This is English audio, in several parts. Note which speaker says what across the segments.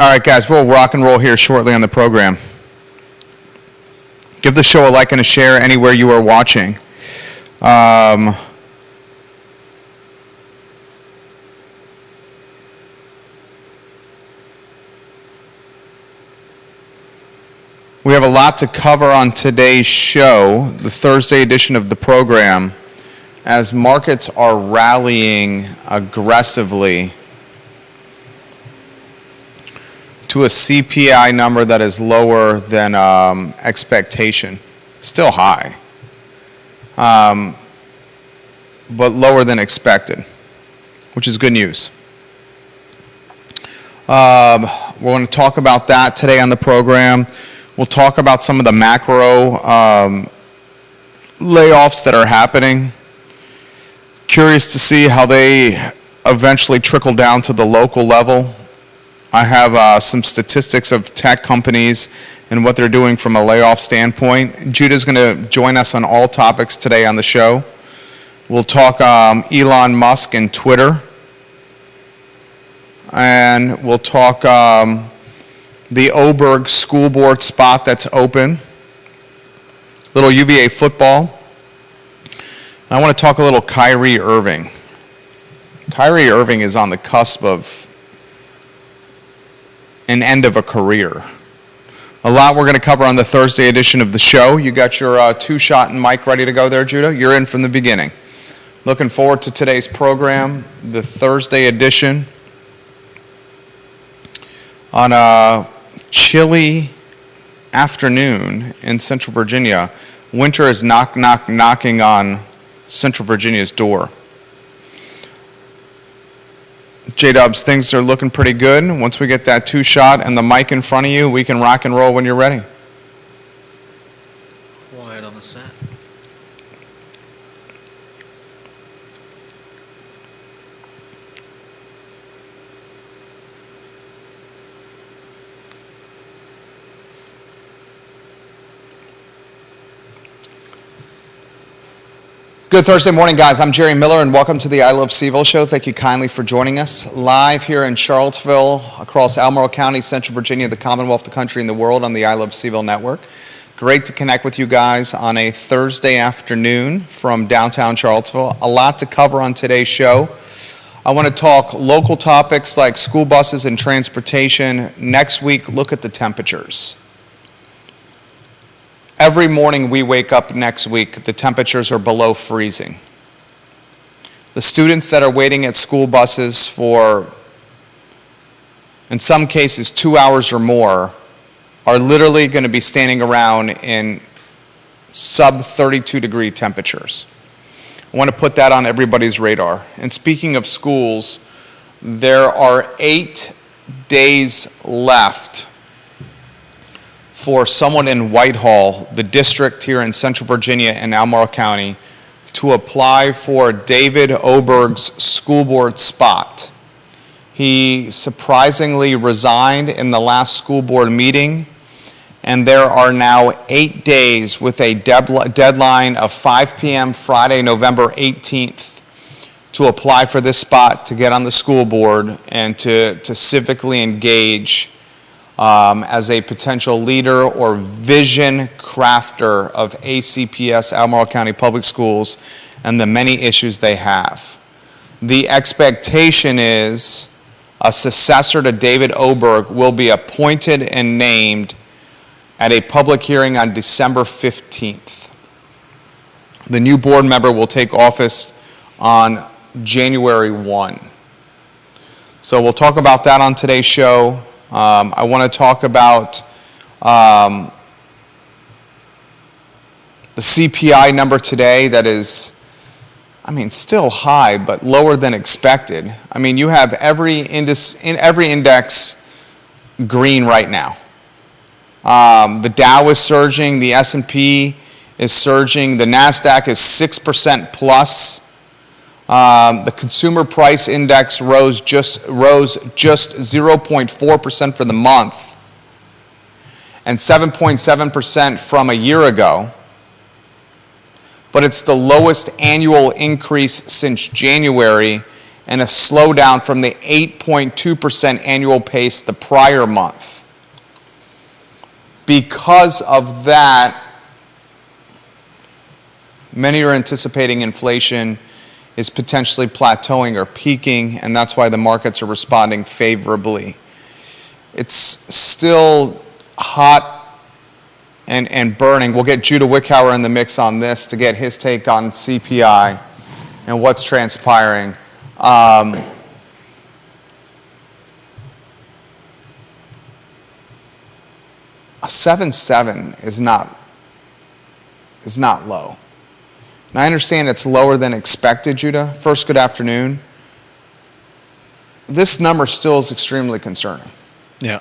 Speaker 1: All right, guys, we'll rock and roll here shortly on the program. Give the show a like and a share anywhere you are watching. We have a lot to cover on today's show, the Thursday edition of the program, as markets are rallying aggressively to a CPI number that is lower than expectation. Still high, but lower than expected, which is good news. We're going to talk about that today on the program. We'll talk about some of the macro layoffs that are happening. Curious to see how they eventually trickle down to the local level. I have some statistics of tech companies and what they're doing from a layoff standpoint. Judah's going to join us on all topics today on the show. We'll talk Elon Musk and Twitter. And we'll talk the Oberg School Board spot that's open. Little UVA football. And I want to talk a little Kyrie Irving. Kyrie Irving is on the cusp of an end of a career. A lot we're going to cover on the Thursday edition of the show. You got your two-shot and mic ready to go there, Judah? You're in from the beginning. Looking forward to today's program, the Thursday edition. On a chilly afternoon in Central Virginia, winter is knocking on Central Virginia's door. J-Dubs, things are looking pretty good. Once we get that two-shot and the mic in front of you, we can rock and roll when you're ready.
Speaker 2: Quiet on the set.
Speaker 1: Good Thursday morning, guys. I'm Jerry Miller, and welcome to the I Love CVille show. Thank you kindly for joining us live here in Charlottesville, across Albemarle County, Central Virginia, the Commonwealth, the country, and the world on the I Love CVille network. Great to connect with you guys on a Thursday afternoon from downtown Charlottesville. A lot to cover on today's show. I want to talk local topics like school buses and transportation. Next week, look at the temperatures. Every morning we wake up next week, the temperatures are below freezing. The students that are waiting at school buses for, in some cases, 2 hours or more, are literally going to be standing around in sub-32 degree temperatures. I want to put that on everybody's radar. And speaking of schools, there are 8 days left for someone in Whitehall, the district here in Central Virginia and Albemarle County, to apply for David Oberg's school board spot. He surprisingly resigned in the last school board meeting, and there are now 8 days with a deadline of 5 p.m. Friday, November 18th, to apply for this spot, to get on the school board, and to civically engage as a potential leader or vision crafter of ACPS, Albemarle County Public Schools, and the many issues they have. The expectation is a successor to David Oberg will be appointed and named at a public hearing on December 15th. The new board member will take office on January 1. So we'll talk about that on today's show. I want to talk about the CPI number today that is, still high, but lower than expected. You have every index green right now. The Dow is surging, the S&P is surging, the NASDAQ is 6% plus. The consumer price index rose just 0.4% for the month and 7.7% from a year ago. But it's the lowest annual increase since January, and a slowdown from the 8.2% annual pace the prior month. Because of that, many are anticipating inflation is potentially plateauing or peaking, and that's why the markets are responding favorably. It's still hot and burning. We'll get Judah Wickhauer in the mix on this to get his take on CPI and what's transpiring. A 7.7 is not low. And I understand it's lower than expected, Judah. First, good afternoon. This number still is extremely concerning.
Speaker 2: Yeah.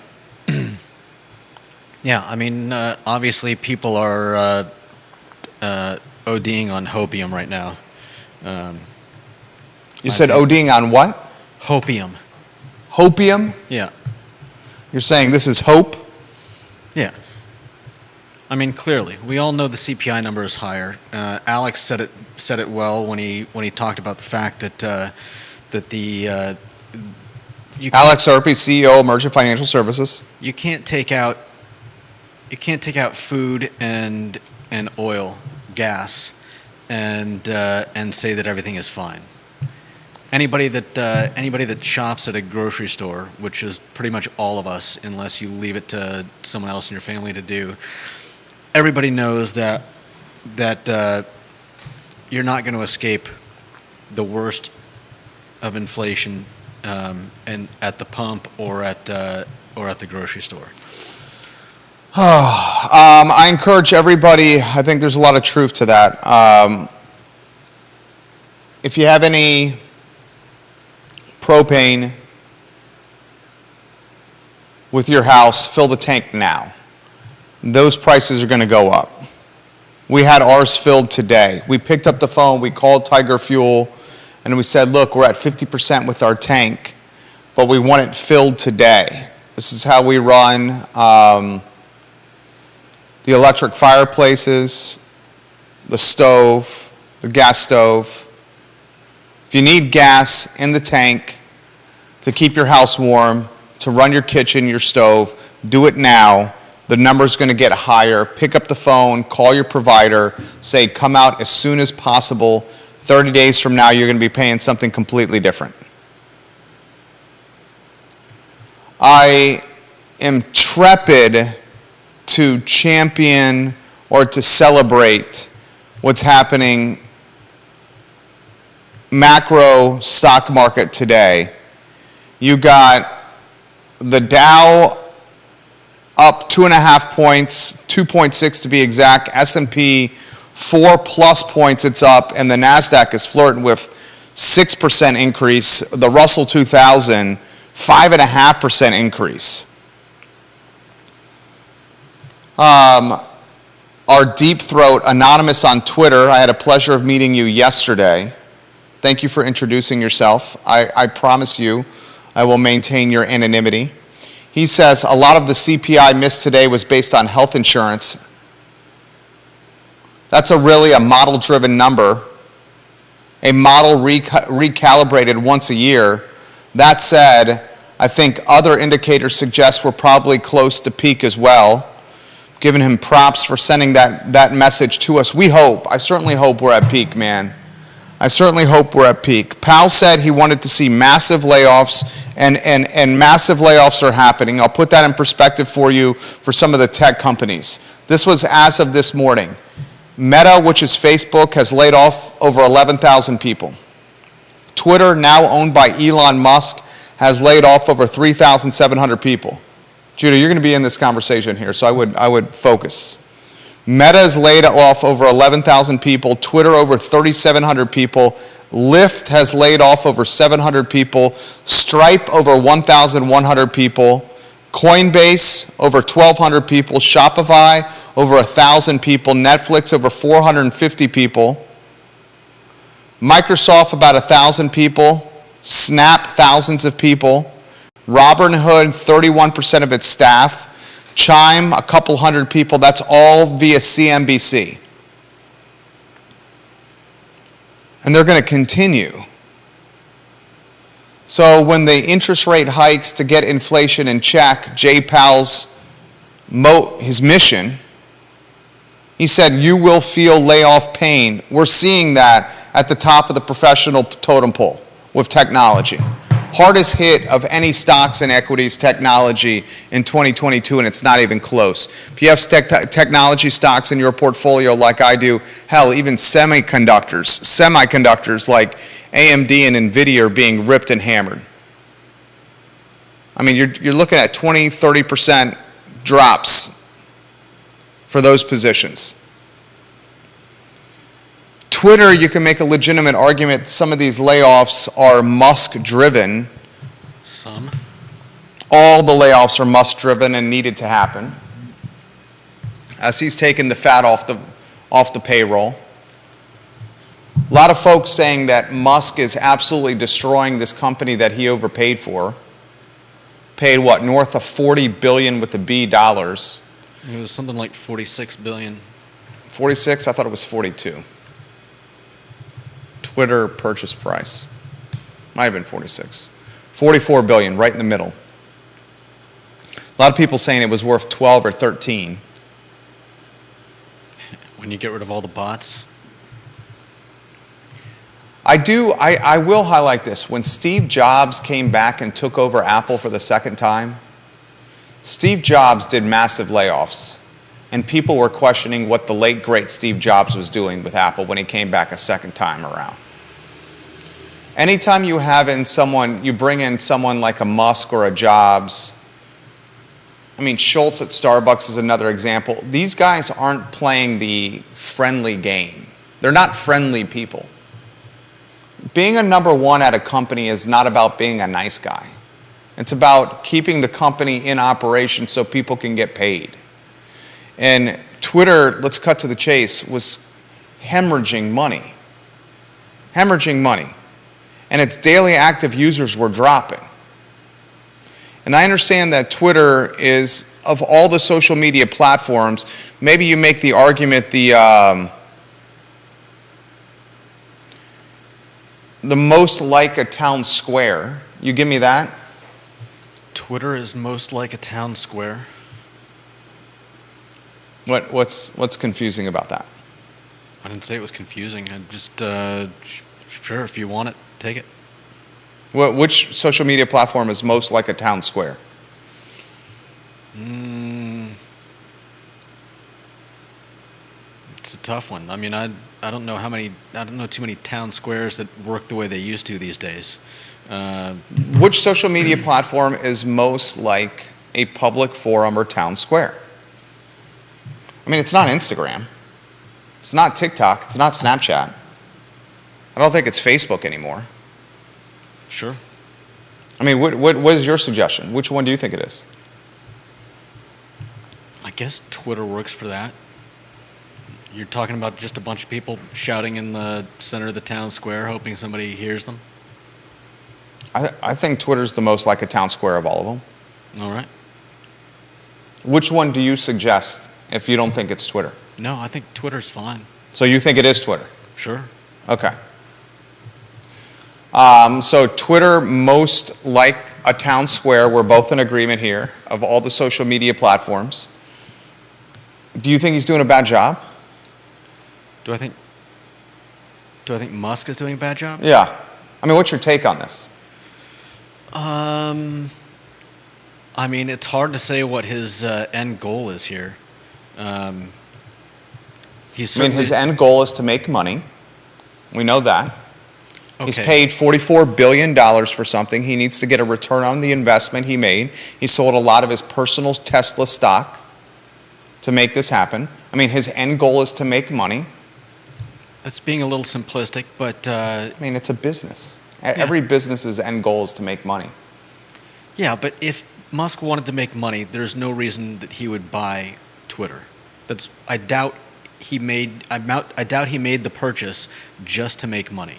Speaker 2: Yeah, I mean, obviously people are ODing on hopium right now.
Speaker 1: You said ODing on what?
Speaker 2: Hopium.
Speaker 1: Hopium?
Speaker 2: Yeah.
Speaker 1: You're saying this is hope?
Speaker 2: Yeah. I mean, clearly, we all know the CPI number is higher. Alex said it well when he talked about the fact that
Speaker 1: Alex Erpe, CEO, Emergent Financial Services.
Speaker 2: You can't take out food and oil, gas, and say that everything is fine. Anybody that shops at a grocery store, which is pretty much all of us, unless you leave it to someone else in your family to do, everybody knows that you're not going to escape the worst of inflation and at the pump or at the grocery store.
Speaker 1: I encourage everybody, I think there's a lot of truth to that. If you have any propane with your house, fill the tank now. Those prices are going to go up. We had ours filled today. We picked up the phone, we called Tiger Fuel, and we said, look, we're at 50% with our tank, but we want it filled today. This is how we run the electric fireplaces, the stove, the gas stove. If you need gas in the tank to keep your house warm, to run your kitchen, your stove, do it now. The number's going to get higher. Pick up the phone, call your provider, say come out as soon as possible. 30 days from now, you're going to be paying something completely different. I am trepid to champion or to celebrate what's happening macro stock market today. You got the Dow up 2.5 points, 2.6 to be exact. S&P 4+ points it's up, and the NASDAQ is flirting with 6% increase. The Russell 2000, 5.5% increase. Our Deep Throat Anonymous on Twitter, I had a pleasure of meeting you yesterday. Thank you for introducing yourself. I promise you I will maintain your anonymity. He says a lot of the CPI missed today was based on health insurance. That's really a model-driven number, a model recalibrated once a year. That said, I think other indicators suggest we're probably close to peak as well. Giving him props for sending that message to us. We hope, I certainly hope we're at peak, man. I certainly hope we're at peak. Powell said he wanted to see massive layoffs, and massive layoffs are happening. I'll put that in perspective for you for some of the tech companies. This was as of this morning. Meta, which is Facebook, has laid off over 11,000 people. Twitter, now owned by Elon Musk, has laid off over 3,700 people. Judah, you're going to be in this conversation here, so I would focus. Meta has laid off over 11,000 people, Twitter over 3,700 people, Lyft has laid off over 700 people, Stripe over 1,100 people, Coinbase over 1,200 people, Shopify over 1,000 people, Netflix over 450 people, Microsoft about 1,000 people, Snap thousands of people, Robinhood 31% of its staff, Chime, a couple hundred people. That's all via CNBC. And they're going to continue. So when the interest rate hikes to get inflation in check, Jay Powell's his mission, he said, you will feel layoff pain. We're seeing that at the top of the professional totem pole with technology. Hardest hit of any stocks and equities, technology in 2022, and it's not even close. If you have technology stocks in your portfolio like I do, hell, even semiconductors like AMD and NVIDIA are being ripped and hammered. I mean, you're looking at 20, 30% drops for those positions. Twitter, you can make a legitimate argument some of these layoffs are Musk-driven.
Speaker 2: Some.
Speaker 1: All the layoffs are Musk-driven and needed to happen, as he's taken the fat off the payroll. A lot of folks saying that Musk is absolutely destroying this company that he overpaid for. Paid what, north of $40 billion with a B dollars.
Speaker 2: It was something like 46 billion.
Speaker 1: 46? I thought it was 42. Twitter purchase price. Might have been 46. 44 billion, right in the middle. A lot of people saying it was worth 12 or 13.
Speaker 2: When you get rid of all the bots.
Speaker 1: I will highlight this. When Steve Jobs came back and took over Apple for the second time, Steve Jobs did massive layoffs, and people were questioning what the late, great Steve Jobs was doing with Apple when he came back a second time around. Anytime you bring in someone like a Musk or a Jobs, I mean, Schultz at Starbucks is another example. These guys aren't playing the friendly game. They're not friendly people. Being a number one at a company is not about being a nice guy. It's about keeping the company in operation so people can get paid. And Twitter, let's cut to the chase, was hemorrhaging money. Hemorrhaging money. And its daily active users were dropping. And I understand that Twitter is, of all the social media platforms, maybe you make the argument the most like a town square. You give me that?
Speaker 2: Twitter is most like a town square.
Speaker 1: What's confusing about that?
Speaker 2: I didn't say it was confusing. I just, sure, if you want it, take it.
Speaker 1: Which social media platform is most like a town square?
Speaker 2: It's a tough one. I mean, I don't know too many town squares that work the way they used to these days.
Speaker 1: Which social media platform is most like a public forum or town square? I mean, it's not Instagram. It's not TikTok. It's not Snapchat. I don't think it's Facebook anymore.
Speaker 2: Sure.
Speaker 1: I mean, what is your suggestion? Which one do you think it is?
Speaker 2: I guess Twitter works for that. You're talking about just a bunch of people shouting in the center of the town square, hoping somebody hears them?
Speaker 1: I think Twitter's the most like a town square of all of them.
Speaker 2: All right.
Speaker 1: Which one do you suggest if you don't think it's Twitter?
Speaker 2: No, I think Twitter's fine.
Speaker 1: So you think it is Twitter?
Speaker 2: Sure.
Speaker 1: Okay. So Twitter, most like a town square, we're both in agreement here, of all the social media platforms. Do you think he's doing a bad job?
Speaker 2: Do I think Musk is doing a bad job?
Speaker 1: Yeah. I mean, what's your take on this?
Speaker 2: I mean, it's hard to say what his end goal is here. His
Speaker 1: end goal is to make money. We know that.
Speaker 2: Okay.
Speaker 1: He's paid $44 billion for something. He needs to get a return on the investment he made. He sold a lot of his personal Tesla stock to make this happen. I mean, his end goal is to make money.
Speaker 2: That's being a little simplistic, but...
Speaker 1: I mean, it's a business. Yeah. Every business's end goal is to make money.
Speaker 2: Yeah, but if Musk wanted to make money, there's no reason that he would buy Twitter. I doubt he made the purchase just to make money.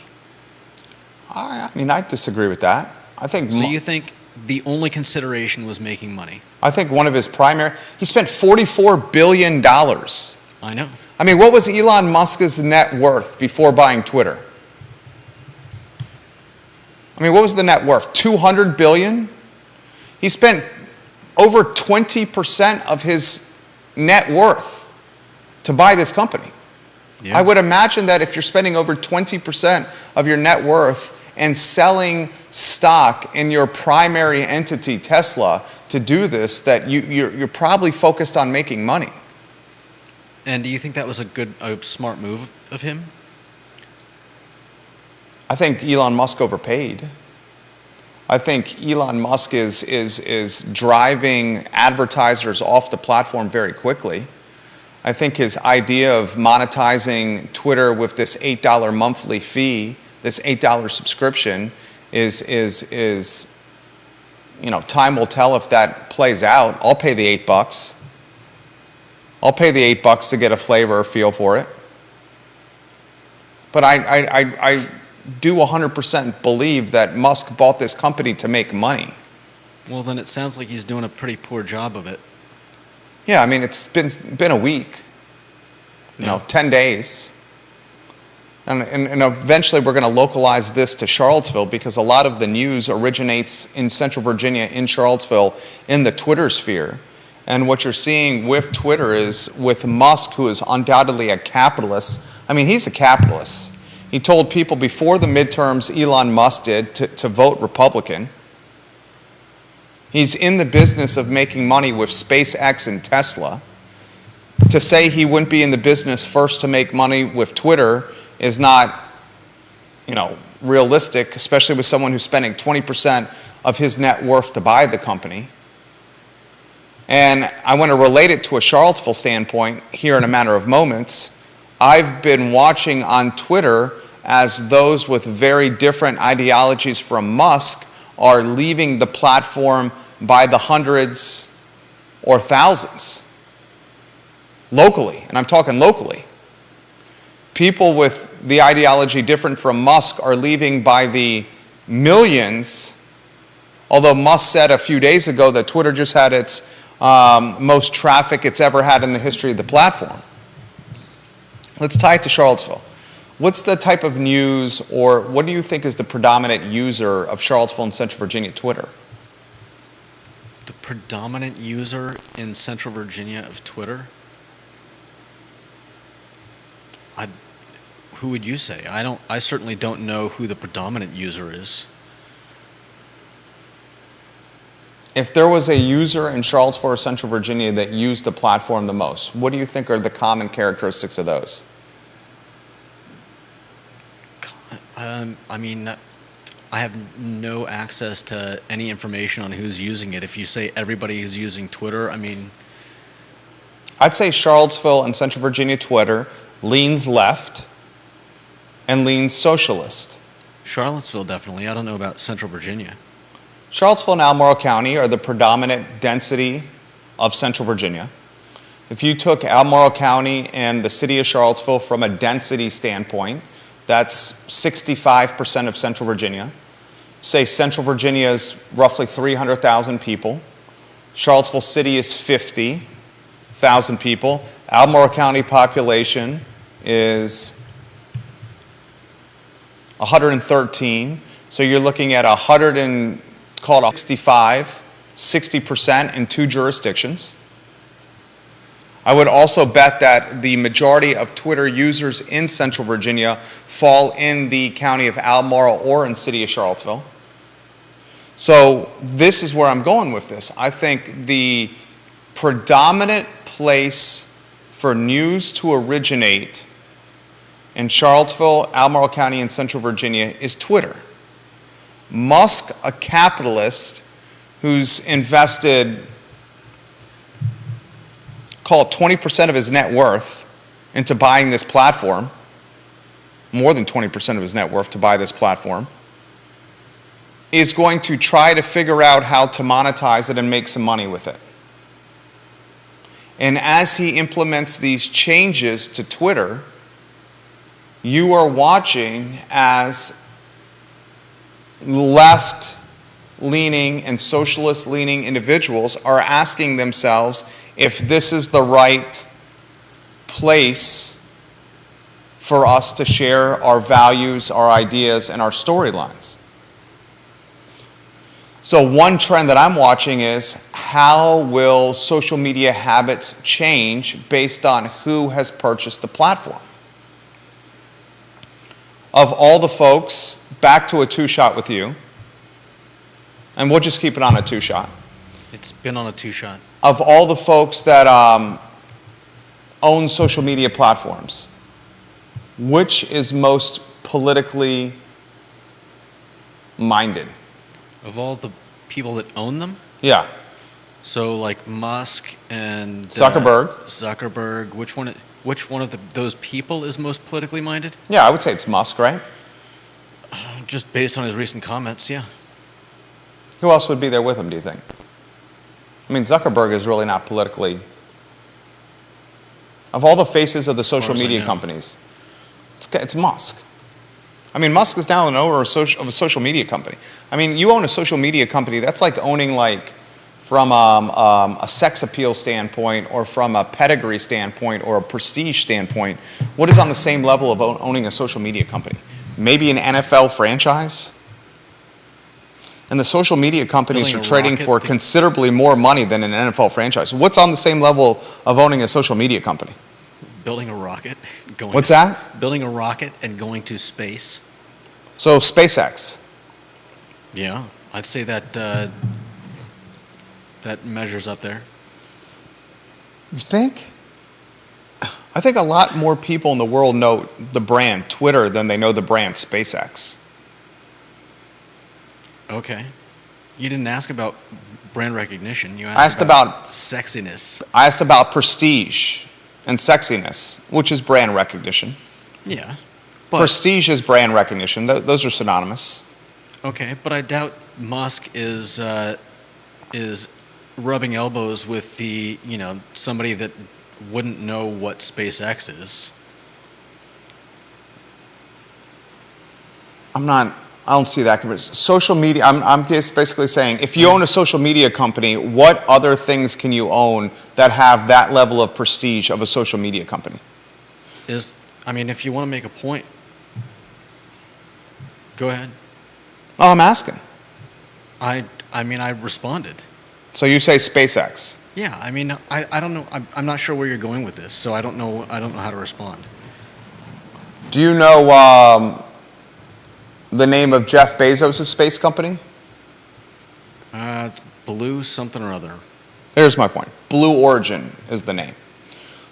Speaker 1: I mean, I disagree with that. I think.
Speaker 2: So you think the only consideration was making money?
Speaker 1: I think one of his he spent $44 billion.
Speaker 2: I know.
Speaker 1: I mean, what was Elon Musk's net worth before buying Twitter? I mean, what was the net worth? 200 billion? He spent over 20% of his net worth to buy this company.
Speaker 2: Yeah.
Speaker 1: I would imagine that if you're spending over 20% of your net worth and selling stock in your primary entity, Tesla, to do this, that you're probably focused on making money.
Speaker 2: And do you think that was a smart move of him?
Speaker 1: I think Elon Musk overpaid. I think Elon Musk is driving advertisers off the platform very quickly. I think his idea of monetizing Twitter with this $8 monthly fee, this $8 subscription, is time will tell if that plays out. I'll pay the $8. I'll pay the $8 to get a flavor or feel for it. But I do 100% believe that Musk bought this company to make money.
Speaker 2: Well, then it sounds like he's doing a pretty poor job of it.
Speaker 1: Yeah, I mean, it's been a week, 10 days. And eventually we're going to localize this to Charlottesville because a lot of the news originates in Central Virginia, in Charlottesville, in the Twitter sphere. And what you're seeing with Twitter is with Musk, who is undoubtedly a capitalist. I mean, he's a capitalist. He told people before the midterms, Elon Musk did, to vote Republican. He's in the business of making money with SpaceX and Tesla. To say he wouldn't be in the business first to make money with Twitter is not, realistic, especially with someone who's spending 20% of his net worth to buy the company. And I want to relate it to a Charlottesville standpoint here in a matter of moments. I've been watching on Twitter as those with very different ideologies from Musk are leaving the platform by the hundreds or thousands. Locally, and I'm talking locally. People with the ideology different from Musk are leaving by the millions, although Musk said a few days ago that Twitter just had its most traffic it's ever had in the history of the platform. Let's tie it to Charlottesville. What's the type of news, or what do you think is the predominant user of Charlottesville and Central Virginia Twitter?
Speaker 2: The predominant user in Central Virginia of Twitter? Who would you say? I certainly don't know who the predominant user is.
Speaker 1: If there was a user in Charlottesville or Central Virginia that used the platform the most, what do you think are the common characteristics of those?
Speaker 2: I have no access to any information on who's using it. If you say everybody who's using Twitter,
Speaker 1: I'd say Charlottesville and Central Virginia Twitter leans left and leans socialist.
Speaker 2: Charlottesville, definitely. I don't know about Central Virginia.
Speaker 1: Charlottesville and Albemarle County are the predominant density of Central Virginia. If you took Albemarle County and the city of Charlottesville from a density standpoint, that's 65% of Central Virginia. Say Central Virginia is roughly 300,000 people. Charlottesville City is 50,000 people. Albemarle County population is 113. So you're looking at 60% in two jurisdictions. I would also bet that the majority of Twitter users in Central Virginia fall in the county of Albemarle or in city of Charlottesville. So this is where I'm going with this. I think the predominant place for news to originate in Charlottesville, Albemarle County, and Central Virginia is Twitter. Musk, a capitalist who's invested, call it 20% of his net worth into buying this platform, more than 20% of his net worth to buy this platform, is going to try to figure out how to monetize it and make some money with it. And as he implements these changes to Twitter, you are watching as left-leaning and socialist-leaning individuals are asking themselves if this is the right place for us to share our values, our ideas, and our storylines. So one trend that I'm watching is how will social media habits change based on who has purchased the platform? Of all the folks, back to a two-shot with you, and we'll just keep it on a two-shot.
Speaker 2: It's been on a two-shot.
Speaker 1: Of all the folks that own social media platforms, which is most politically minded?
Speaker 2: Of all the people that own them,
Speaker 1: Yeah.
Speaker 2: so like Musk and
Speaker 1: Zuckerberg.
Speaker 2: which one of those people is most politically minded?
Speaker 1: Yeah, I would say it's Musk, right?
Speaker 2: Just based on his recent comments, yeah.
Speaker 1: Who else would be there with him, do you think? I mean, Zuckerberg is really not politically... Of all the faces of the social
Speaker 2: as I
Speaker 1: media
Speaker 2: know.
Speaker 1: companies, it's Musk. I mean, Musk is now an owner of a social media company. I mean, you own a social media company, that's like owning, like, from a sex appeal standpoint or from a pedigree standpoint or a prestige standpoint. What is on the same level of owning a social media company? Maybe an NFL franchise? And the social media companies
Speaker 2: Building
Speaker 1: are
Speaker 2: a
Speaker 1: trading
Speaker 2: rocket
Speaker 1: for
Speaker 2: that-
Speaker 1: considerably more money than an NFL franchise. What's on the same level of owning a social media company?
Speaker 2: Building a rocket, going.
Speaker 1: What's that?
Speaker 2: Building a rocket and going to space.
Speaker 1: So SpaceX.
Speaker 2: Yeah, I'd say that that measures up there.
Speaker 1: You think? I think a lot more people in the world know the brand Twitter than they know the brand SpaceX.
Speaker 2: Okay, you didn't ask about brand recognition. You
Speaker 1: I asked about
Speaker 2: sexiness.
Speaker 1: prestige and sexiness, which is brand recognition.
Speaker 2: Yeah, but
Speaker 1: Prestige is brand recognition. Those are synonymous.
Speaker 2: okay, but I doubt Musk is rubbing elbows with the somebody that wouldn't know what SpaceX is.
Speaker 1: I don't see that. Social media, I'm just basically saying, if you own a social media company, what other things can you own that have that level of prestige of a social media company?
Speaker 2: If you want to make a point, go ahead.
Speaker 1: Oh, I'm asking.
Speaker 2: I responded.
Speaker 1: So you say SpaceX.
Speaker 2: Yeah, I don't know. I'm not sure where you're going with this, so I don't know how to respond.
Speaker 1: Do you know the name of Jeff Bezos' space company?
Speaker 2: It's Blue something or other.
Speaker 1: Here's my point. Blue Origin is the name.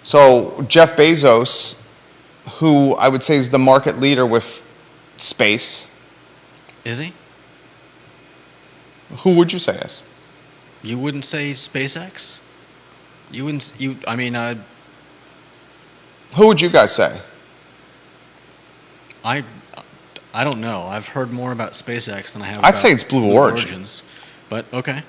Speaker 1: So Jeff Bezos, who I would say is the market leader with space,
Speaker 2: Is he?
Speaker 1: who would you say is?
Speaker 2: You wouldn't say SpaceX? You wouldn't.
Speaker 1: Who would you guys say?
Speaker 2: I don't know. I've heard more about SpaceX than I have.
Speaker 1: I'd say it's Blue Origin.
Speaker 2: Origins, but okay.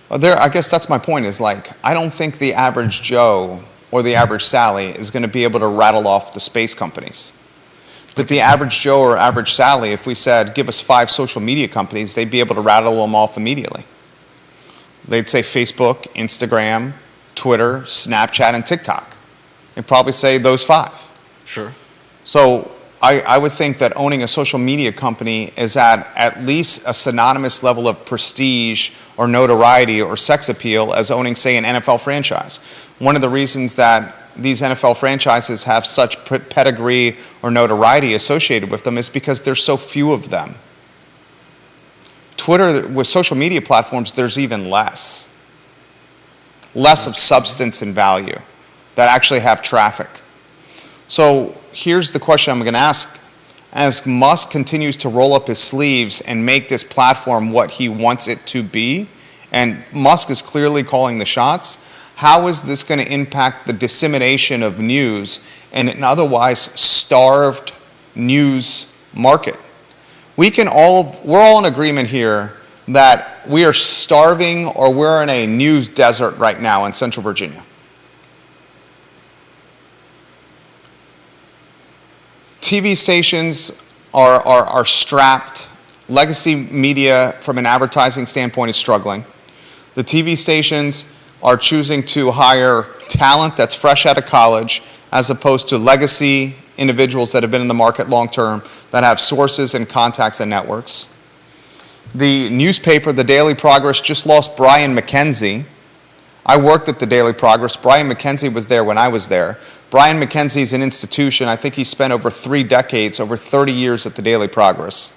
Speaker 1: I guess that's my point, is like, I don't think the average Joe or the average Sally is going to be able to rattle off the space companies. But the average Joe or average Sally, if we said, give us 5 social media companies, they'd be able to rattle them off immediately. They'd say Facebook, Instagram, Twitter, Snapchat, and TikTok. They'd probably say those 5.
Speaker 2: Sure.
Speaker 1: So I would think that owning a social media company is at least a synonymous level of prestige or notoriety or sex appeal as owning, say, an NFL franchise. One of the reasons that these NFL franchises have such pedigree or notoriety associated with them is because there's so few of them. Twitter, with social media platforms, there's even less of substance and value that actually have traffic. So here's the question I'm going to ask. As Musk continues to roll up his sleeves and make this platform what he wants it to be, and Musk is clearly calling the shots, how is this going to impact the dissemination of news in an otherwise starved news market? We're all in agreement here that we are starving, or we're in a news desert right now in Central Virginia. TV stations are strapped. Legacy media, from an advertising standpoint, is struggling. The TV stations are choosing to hire talent that's fresh out of college, as opposed to legacy individuals that have been in the market long term, that have sources and contacts and networks. The newspaper, the Daily Progress, just lost Brian McKenzie. I worked at the Daily Progress. Brian McKenzie was there when I was there. Brian McKenzie is an institution. I think he spent over 3 decades, over 30 years at the Daily Progress.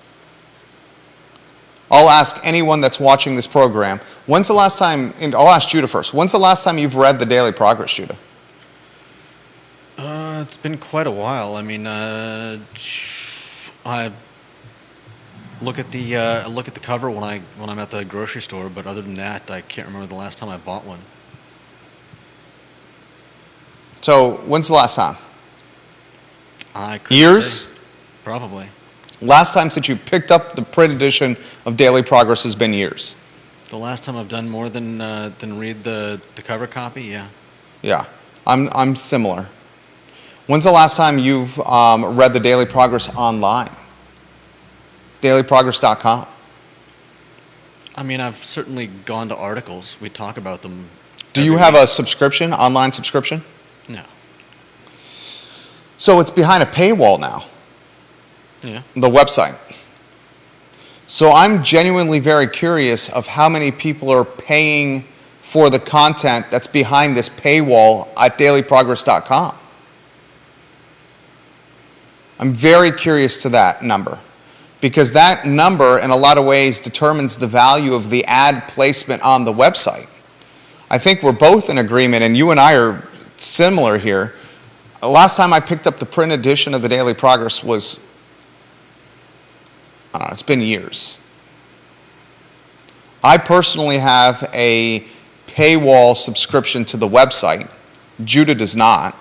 Speaker 1: I'll ask anyone that's watching this program, when's the last time, and I'll ask Judah first, when's the last time you've read the Daily Progress, Judah?
Speaker 2: It's been quite a while. I mean, I look at the cover when I'm at the grocery store, but other than that, I can't remember the last time I bought one.
Speaker 1: So, when's the last time?
Speaker 2: I couldn't
Speaker 1: Years?
Speaker 2: say. Probably.
Speaker 1: Last time since you picked up the print edition of Daily Progress has been years.
Speaker 2: The last time I've done more than read the cover copy, yeah.
Speaker 1: Yeah, I'm similar. When's the last time you've read the Daily Progress online? DailyProgress.com.
Speaker 2: I mean, I've certainly gone to articles. We talk about them.
Speaker 1: Do you have a subscription, online subscription?
Speaker 2: No.
Speaker 1: So it's behind a paywall now,
Speaker 2: Yeah.
Speaker 1: the website. So I'm genuinely very curious of how many people are paying for the content that's behind this paywall at dailyprogress.com. I'm very curious to that number, because that number in a lot of ways determines the value of the ad placement on the website. I think we're both in agreement, and you and I are similar here. The last time I picked up the print edition of the Daily Progress was, I don't know, it's been years. I personally have a paywall subscription to the website. Judah does not.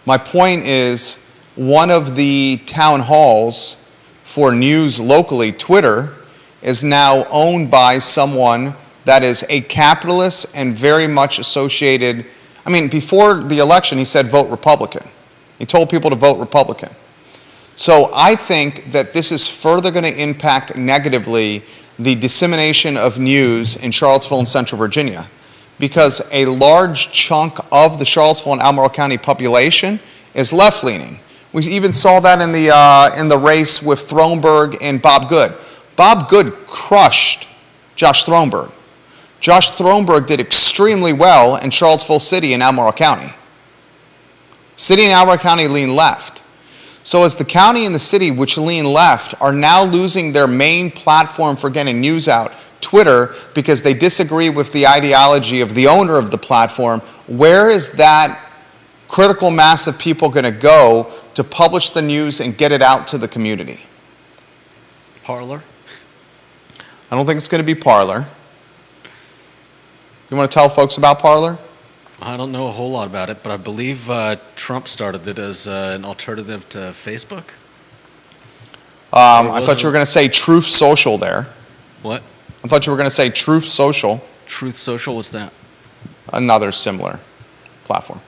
Speaker 1: My point is, one of the town halls for news locally, Twitter, is now owned by someone that is a capitalist and very much associated. I mean, before the election, he said vote Republican. He told people to vote Republican. So I think that this is further going to impact negatively the dissemination of news in Charlottesville and Central Virginia, because a large chunk of the Charlottesville and Albemarle County population is left-leaning. We even saw that in the race with Throneburg and Bob Good. Bob Good crushed Josh Throneburg. Josh Throneburg did extremely well in Charlottesville City and Albemarle County. City and Albemarle County lean left. So as the county and the city, which lean left, are now losing their main platform for getting news out, Twitter, because they disagree with the ideology of the owner of the platform, where is that critical mass of people going to go to publish the news and get it out to the community?
Speaker 2: Parler?
Speaker 1: I don't think it's going to be Parler. You want to tell folks about Parler?
Speaker 2: I don't know a whole lot about it, but I believe Trump started it as an alternative to Facebook.
Speaker 1: I thought you were going to say Truth Social there.
Speaker 2: What?
Speaker 1: I thought you were going to say Truth Social,
Speaker 2: Truth Social? What's that?
Speaker 1: another similar platform.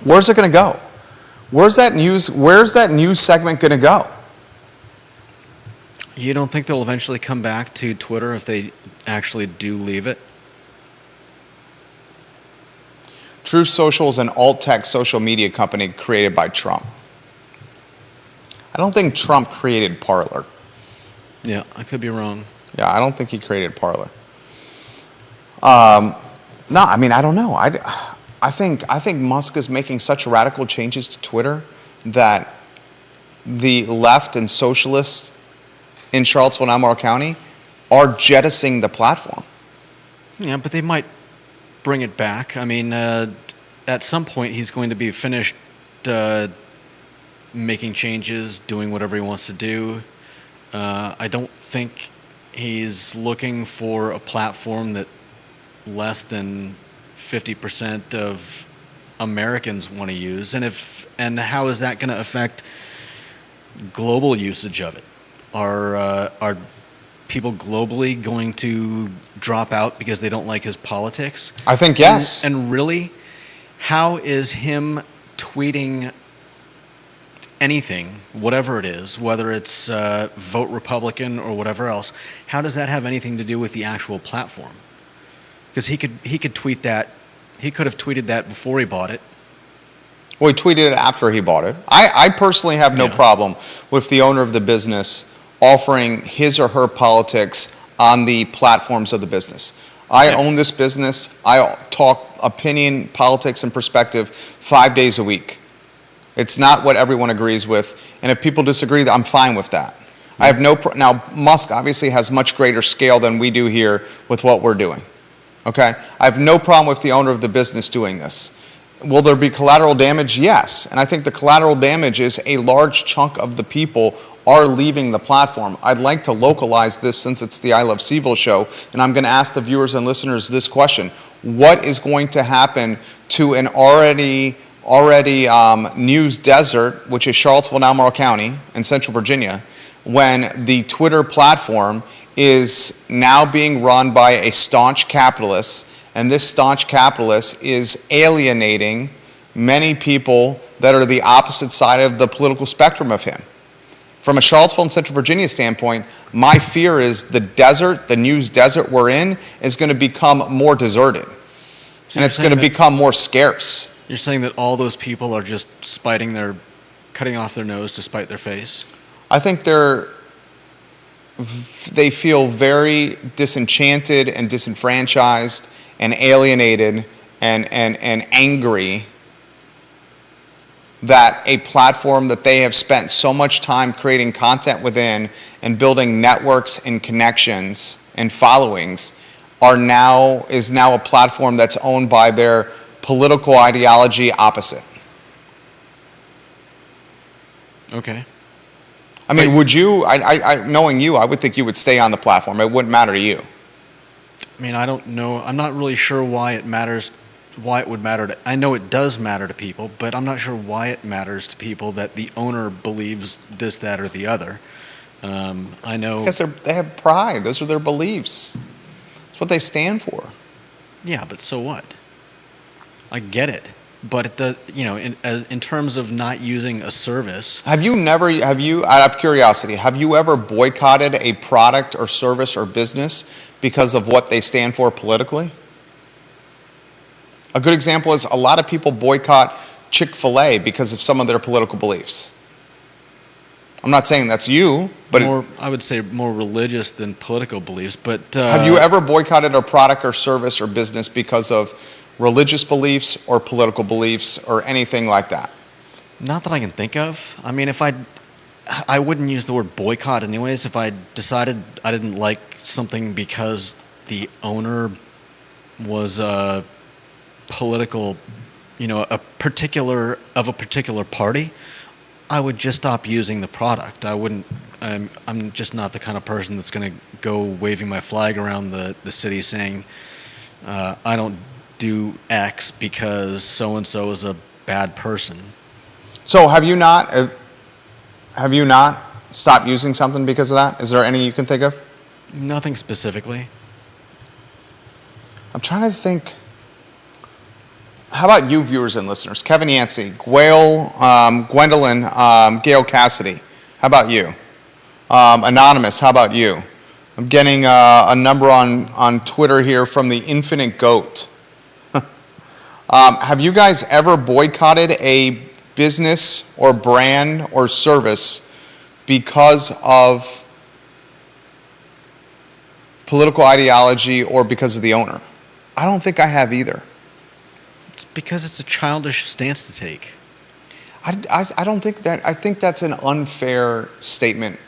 Speaker 1: Where's it going to go? Where's that news segment going to go?
Speaker 2: You don't think they'll eventually come back to Twitter if they actually do leave it?
Speaker 1: Truth Social is an alt-tech social media company created by Trump. I don't think Trump created Parler.
Speaker 2: Yeah, I could be wrong.
Speaker 1: Yeah, I don't think he created Parler. No, I mean, I don't know. I think Musk is making such radical changes to Twitter that the left and socialists in Charlottesville and Albemarle County are jettisoning the platform.
Speaker 2: Yeah, but they might bring it back. I mean, at some point he's going to be finished making changes, doing whatever he wants to do. I don't think he's looking for a platform that less than 50% of Americans want to use. And how is that going to affect global usage of it? Are people globally going to drop out because they don't like his politics?
Speaker 1: I think yes.
Speaker 2: And really, how is him tweeting anything, whatever it is, whether it's vote Republican or whatever else, how does that have anything to do with the actual platform? Because he could tweet that. He could have tweeted that before he bought it.
Speaker 1: Well, he tweeted it after he bought it. I personally have no
Speaker 2: Yeah.
Speaker 1: problem with the owner of the business offering his or her politics on the platforms of the business. I
Speaker 2: Yeah.
Speaker 1: own this business. I talk opinion, politics, and perspective 5 days a week. It's not what everyone agrees with, and if people disagree, I'm fine with that. I have no now Musk obviously has much greater scale than we do here with what we're doing. Okay? I have no problem with the owner of the business doing this. Will there be collateral damage? Yes. And I think the collateral damage is a large chunk of the people are leaving the platform. I'd like to localize this since it's the I Love Seville show, and I'm going to ask the viewers and listeners this question. What is going to happen to an already news desert, which is Charlottesville and Albemarle County in Central Virginia, when the Twitter platform is now being run by a staunch capitalist, and this staunch capitalist is alienating many people that are the opposite side of the political spectrum of him? From a Charlottesville and Central Virginia standpoint, my fear is the desert, the news desert we're in, is going to become more deserted.
Speaker 2: So
Speaker 1: And it's going to become more scarce.
Speaker 2: You're saying that all those people are just cutting off their nose to spite their face?
Speaker 1: I think they feel very disenchanted and disenfranchised and alienated and angry that a platform that they have spent so much time creating content within and building networks and connections and followings is now a platform that's owned by their political ideology opposite.
Speaker 2: Okay.
Speaker 1: I mean, would you, knowing you, I would think you would stay on the platform. It wouldn't matter to you.
Speaker 2: I mean, I don't know. I'm not really sure why it matters, why it would matter to. I know it does matter to people, but I'm not sure why it matters to people that the owner believes this, that, or the other. I know.
Speaker 1: Because they have pride. Those are their beliefs. That's what they stand for.
Speaker 2: Yeah, but so what? I get it, but it does. In terms of not using a service.
Speaker 1: Out of curiosity, have you ever boycotted a product or service or business because of what they stand for politically? A good example is a lot of people boycott Chick-fil-A because of some of their political beliefs. I'm not saying that's you, but
Speaker 2: I would say more religious than political beliefs. But
Speaker 1: have you ever boycotted a product or service or business because of religious beliefs or political beliefs or anything like that?
Speaker 2: Not that I can think of. I mean, I wouldn't use the word boycott anyways. If I decided I didn't like something because the owner was a political, a particular party, I would just stop using the product. I wouldn't. I'm just not the kind of person that's going to go waving my flag around the city saying, I don't do X because so and so is a bad person.
Speaker 1: So have you not stopped using something because of that? Is there any you can think of?
Speaker 2: Nothing specifically.
Speaker 1: I'm trying to think. How about you, viewers and listeners? Kevin Yancey, Gwendolyn, Gail Cassidy. How about you? Anonymous, how about you? I'm getting a number on Twitter here from the Infinite Goat. Have you guys ever boycotted a business or brand or service because of political ideology or because of the owner? I don't think I have either.
Speaker 2: It's because it's a childish stance to take.
Speaker 1: I don't think that. I think that's an unfair statement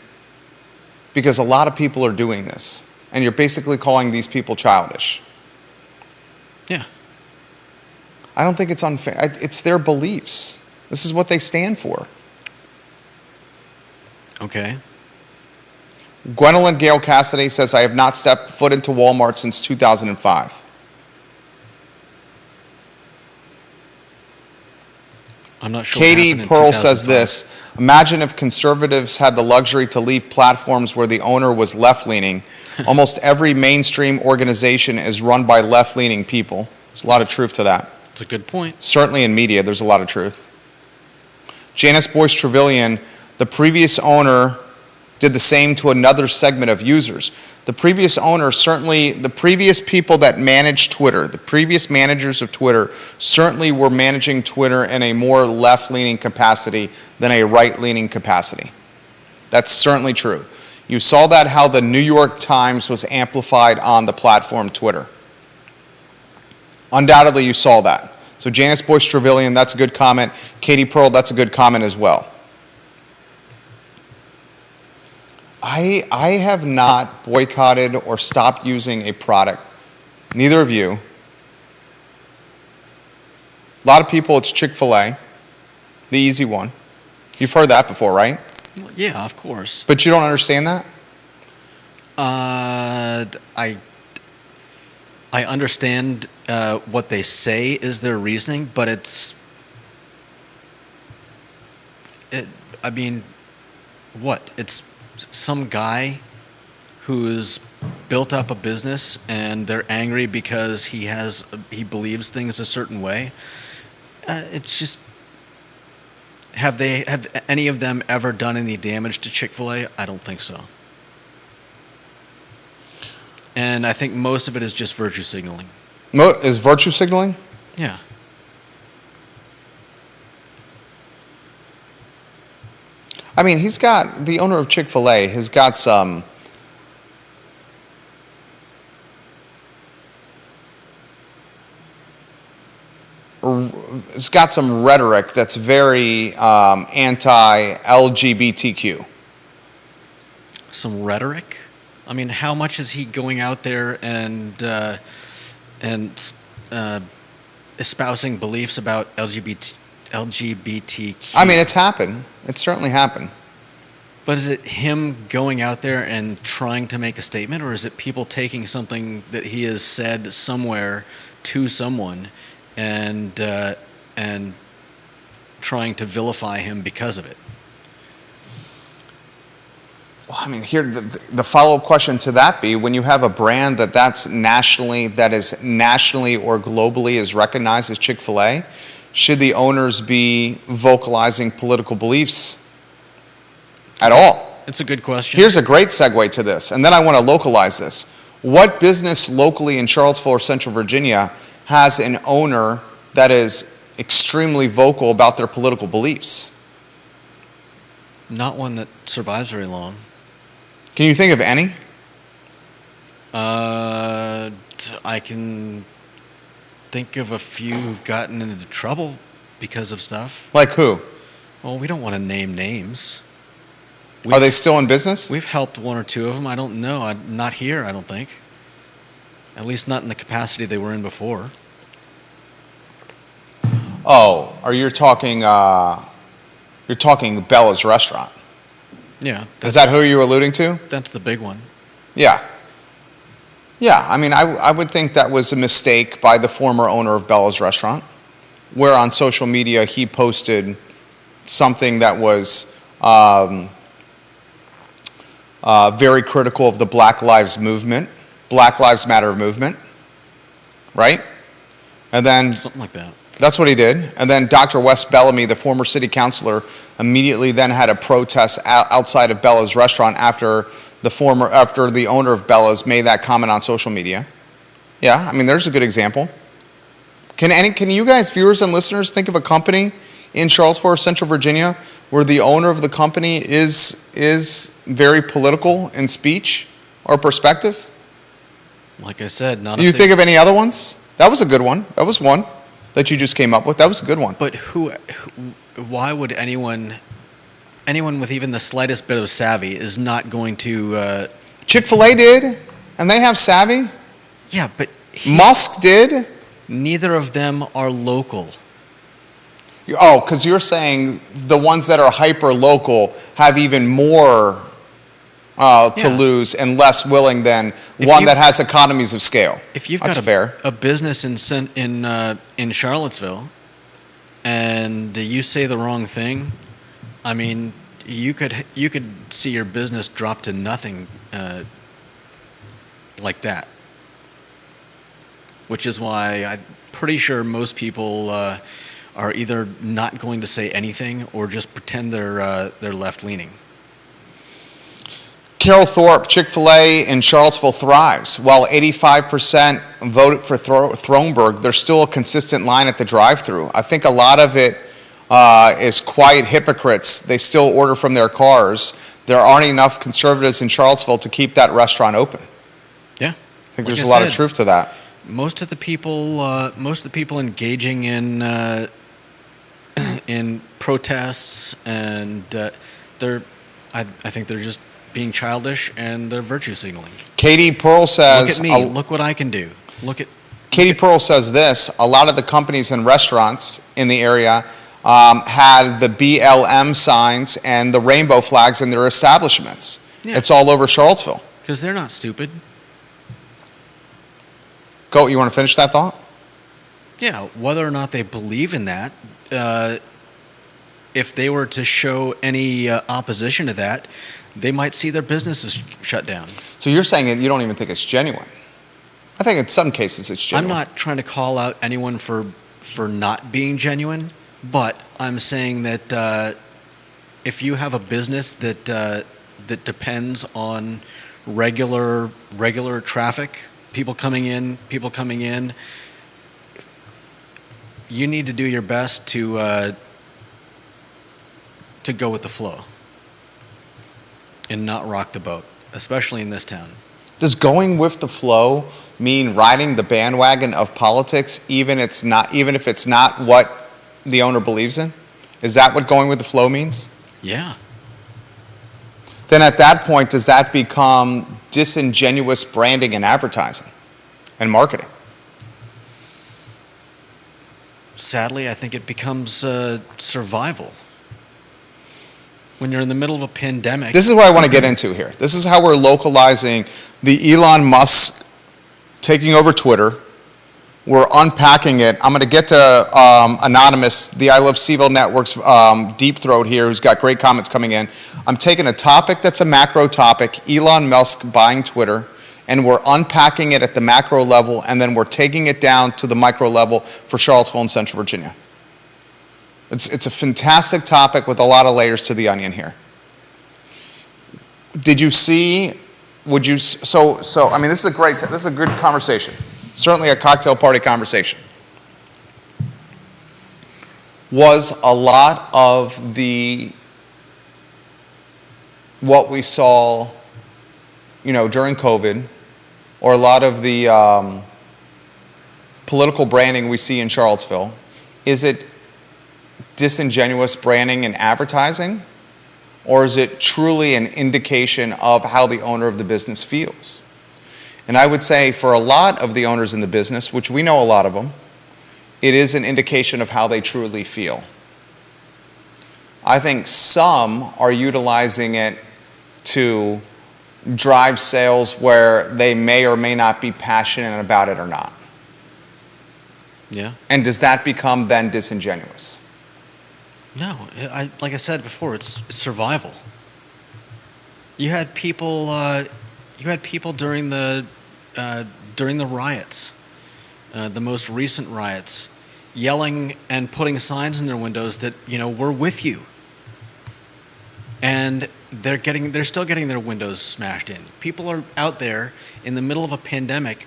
Speaker 1: because a lot of people are doing this, and you're basically calling these people childish.
Speaker 2: Yeah.
Speaker 1: I don't think it's unfair. It's their beliefs. This is what they stand for.
Speaker 2: Okay.
Speaker 1: Gwendolyn Gail Cassidy says, I have not stepped foot into Walmart since 2005.
Speaker 2: I'm not sure.
Speaker 1: Katie
Speaker 2: what happened in
Speaker 1: Pearl says
Speaker 2: 2005.
Speaker 1: this, imagine if conservatives had the luxury to leave platforms where the owner was left-leaning. Almost every mainstream organization is run by left-leaning people. There's a lot of truth to that.
Speaker 2: That's a good point.
Speaker 1: Certainly in media, there's a lot of truth. Janice Boyce Trevelyan, the previous owner did the same to another segment of users. The previous owner certainly, the previous people that managed Twitter, the previous managers of Twitter certainly were managing Twitter in a more left-leaning capacity than a right-leaning capacity. That's certainly true. You saw that how the New York Times was amplified on the platform Twitter. Undoubtedly, you saw that. So Janice Boyce Trevelyan, that's a good comment. Katie Pearl, that's a good comment as well. I have not boycotted or stopped using a product. Neither of you. A lot of people, it's Chick-fil-A, the easy one. You've heard that before, right?
Speaker 2: Well, yeah, of course.
Speaker 1: But you don't understand that?
Speaker 2: I understand what they say is their reasoning, but I mean, what? It's some guy who's built up a business and they're angry because he believes things a certain way. It's just, have any of them ever done any damage to Chick-fil-A? I don't think so. And I think most of it is just virtue signaling.
Speaker 1: Is virtue signaling?
Speaker 2: Yeah.
Speaker 1: I mean, the owner of Chick-fil-A has got some rhetoric that's very anti-LGBTQ.
Speaker 2: Some rhetoric? I mean, how much is he going out there and espousing beliefs about LGBTQ?
Speaker 1: I mean, it's happened. It's certainly happened.
Speaker 2: But is it him going out there and trying to make a statement, or is it people taking something that he has said somewhere to someone and trying to vilify him because of it?
Speaker 1: Well, I mean, here the follow-up question to that be, when you have a brand that is nationally or globally is recognized as Chick-fil-A, should the owners be vocalizing political beliefs at all?
Speaker 2: It's a good question.
Speaker 1: Here's a great segue to this, and then I want to localize this. What business locally in Charlottesville or Central Virginia has an owner that is extremely vocal about their political beliefs?
Speaker 2: Not one that survives very long.
Speaker 1: Can you think of any?
Speaker 2: I can think of a few who've gotten into trouble because of stuff.
Speaker 1: Like who?
Speaker 2: Well, we don't want to name names.
Speaker 1: Are they still in business?
Speaker 2: We've helped one or two of them. I don't know. Not here, I don't think. At least not in the capacity they were in before.
Speaker 1: Oh, you're talking Bella's Restaurant.
Speaker 2: Yeah.
Speaker 1: Is that who you were alluding to?
Speaker 2: That's the big one.
Speaker 1: Yeah. Yeah, I mean, I would think that was a mistake by the former owner of Bella's Restaurant, where on social media he posted something that was very critical of the Black Lives Matter movement, right? And then
Speaker 2: Something like that.
Speaker 1: that's what he did. And then Dr. Wes Bellamy, the former city councilor, immediately then had a protest outside of Bella's Restaurant after the owner of Bella's made that comment on social media. Yeah, I mean, there's a good example. Can you guys, viewers and listeners, think of a company in Charlottesville or Central Virginia where the owner of the company is very political in speech or perspective?
Speaker 2: Like I said, not.
Speaker 1: Do you think of any other ones? That was a good one. That was one that you just came up with. That was a good one.
Speaker 2: But why would anyone with even the slightest bit of savvy is not going to?
Speaker 1: Chick-fil-A did, and they have savvy.
Speaker 2: Yeah, but
Speaker 1: Musk did.
Speaker 2: neither of them are local.
Speaker 1: Oh, because you're saying the ones that are hyper-local have even more to
Speaker 2: Yeah.
Speaker 1: lose and less willing than one that has economies of scale.
Speaker 2: If you've
Speaker 1: That's
Speaker 2: got
Speaker 1: fair.
Speaker 2: a business in Charlottesville, and you say the wrong thing, I mean, you could see your business drop to nothing like that. Which is why I'm pretty sure most people are either not going to say anything or just pretend they're left leaning.
Speaker 1: Carol Thorpe, Chick-fil-A in Charlottesville thrives. While 85% voted for Throneburg, there's still a consistent line at the drive-thru. I think a lot of it is quiet hypocrites. They still order from their cars. There aren't enough conservatives in Charlottesville to keep that restaurant open.
Speaker 2: Yeah.
Speaker 1: I think there's a lot of truth to that.
Speaker 2: Most of the people engaging in protests, and I think they're just being childish, and they're virtue signaling.
Speaker 1: Katie Pearl says,
Speaker 2: "Look at me! Look what I can do!
Speaker 1: Katie Pearl says this: a lot of the companies and restaurants in the area had the BLM signs and the rainbow flags in their establishments.
Speaker 2: Yeah.
Speaker 1: It's all over Charlottesville.
Speaker 2: Because they're not stupid."
Speaker 1: Go. You want to finish that thought?
Speaker 2: Yeah, whether or not they believe in that, if they were to show any opposition to that, they might see their businesses shut down.
Speaker 1: So you're saying that you don't even think it's genuine? I think in some cases it's genuine.
Speaker 2: I'm not trying to call out anyone for not being genuine, but I'm saying that if you have a business that depends on regular traffic, people coming in, you need to do your best to go with the flow and not rock the boat, especially in this town.
Speaker 1: Does going with the flow mean riding the bandwagon of politics, even if it's not what the owner believes in? Is that what going with the flow means?
Speaker 2: Yeah.
Speaker 1: Then at that point, does that become disingenuous branding and advertising and marketing?
Speaker 2: Sadly, I think it becomes survival. When you're in the middle of a pandemic.
Speaker 1: This is what I want to get into here. This is how we're localizing the Elon Musk taking over Twitter. We're unpacking it. I'm going to get to Anonymous, the I Love CVille Network's Deep Throat here, who's got great comments coming in. I'm taking a topic that's a macro topic, Elon Musk buying Twitter, and we're unpacking it at the macro level, and then we're taking it down to the micro level for Charlottesville and Central Virginia. It's a fantastic topic with a lot of layers to the onion here. Did you see, I mean, this is a good conversation. Certainly a cocktail party conversation. Was a lot of what we saw, during COVID, or a lot of the political branding we see in Charlottesville, is it disingenuous branding and advertising, or is it truly an indication of how the owner of the business feels? And I would say for a lot of the owners in the business, which we know a lot of them, it is an indication of how they truly feel. I think some are utilizing it to drive sales where they may or may not be passionate about it or not.
Speaker 2: Yeah.
Speaker 1: And does that become then disingenuous?
Speaker 2: No, like I said before, it's survival. You had people during the riots, the most recent riots, yelling and putting signs in their windows that we're with you. And they're still getting their windows smashed in. People are out there in the middle of a pandemic,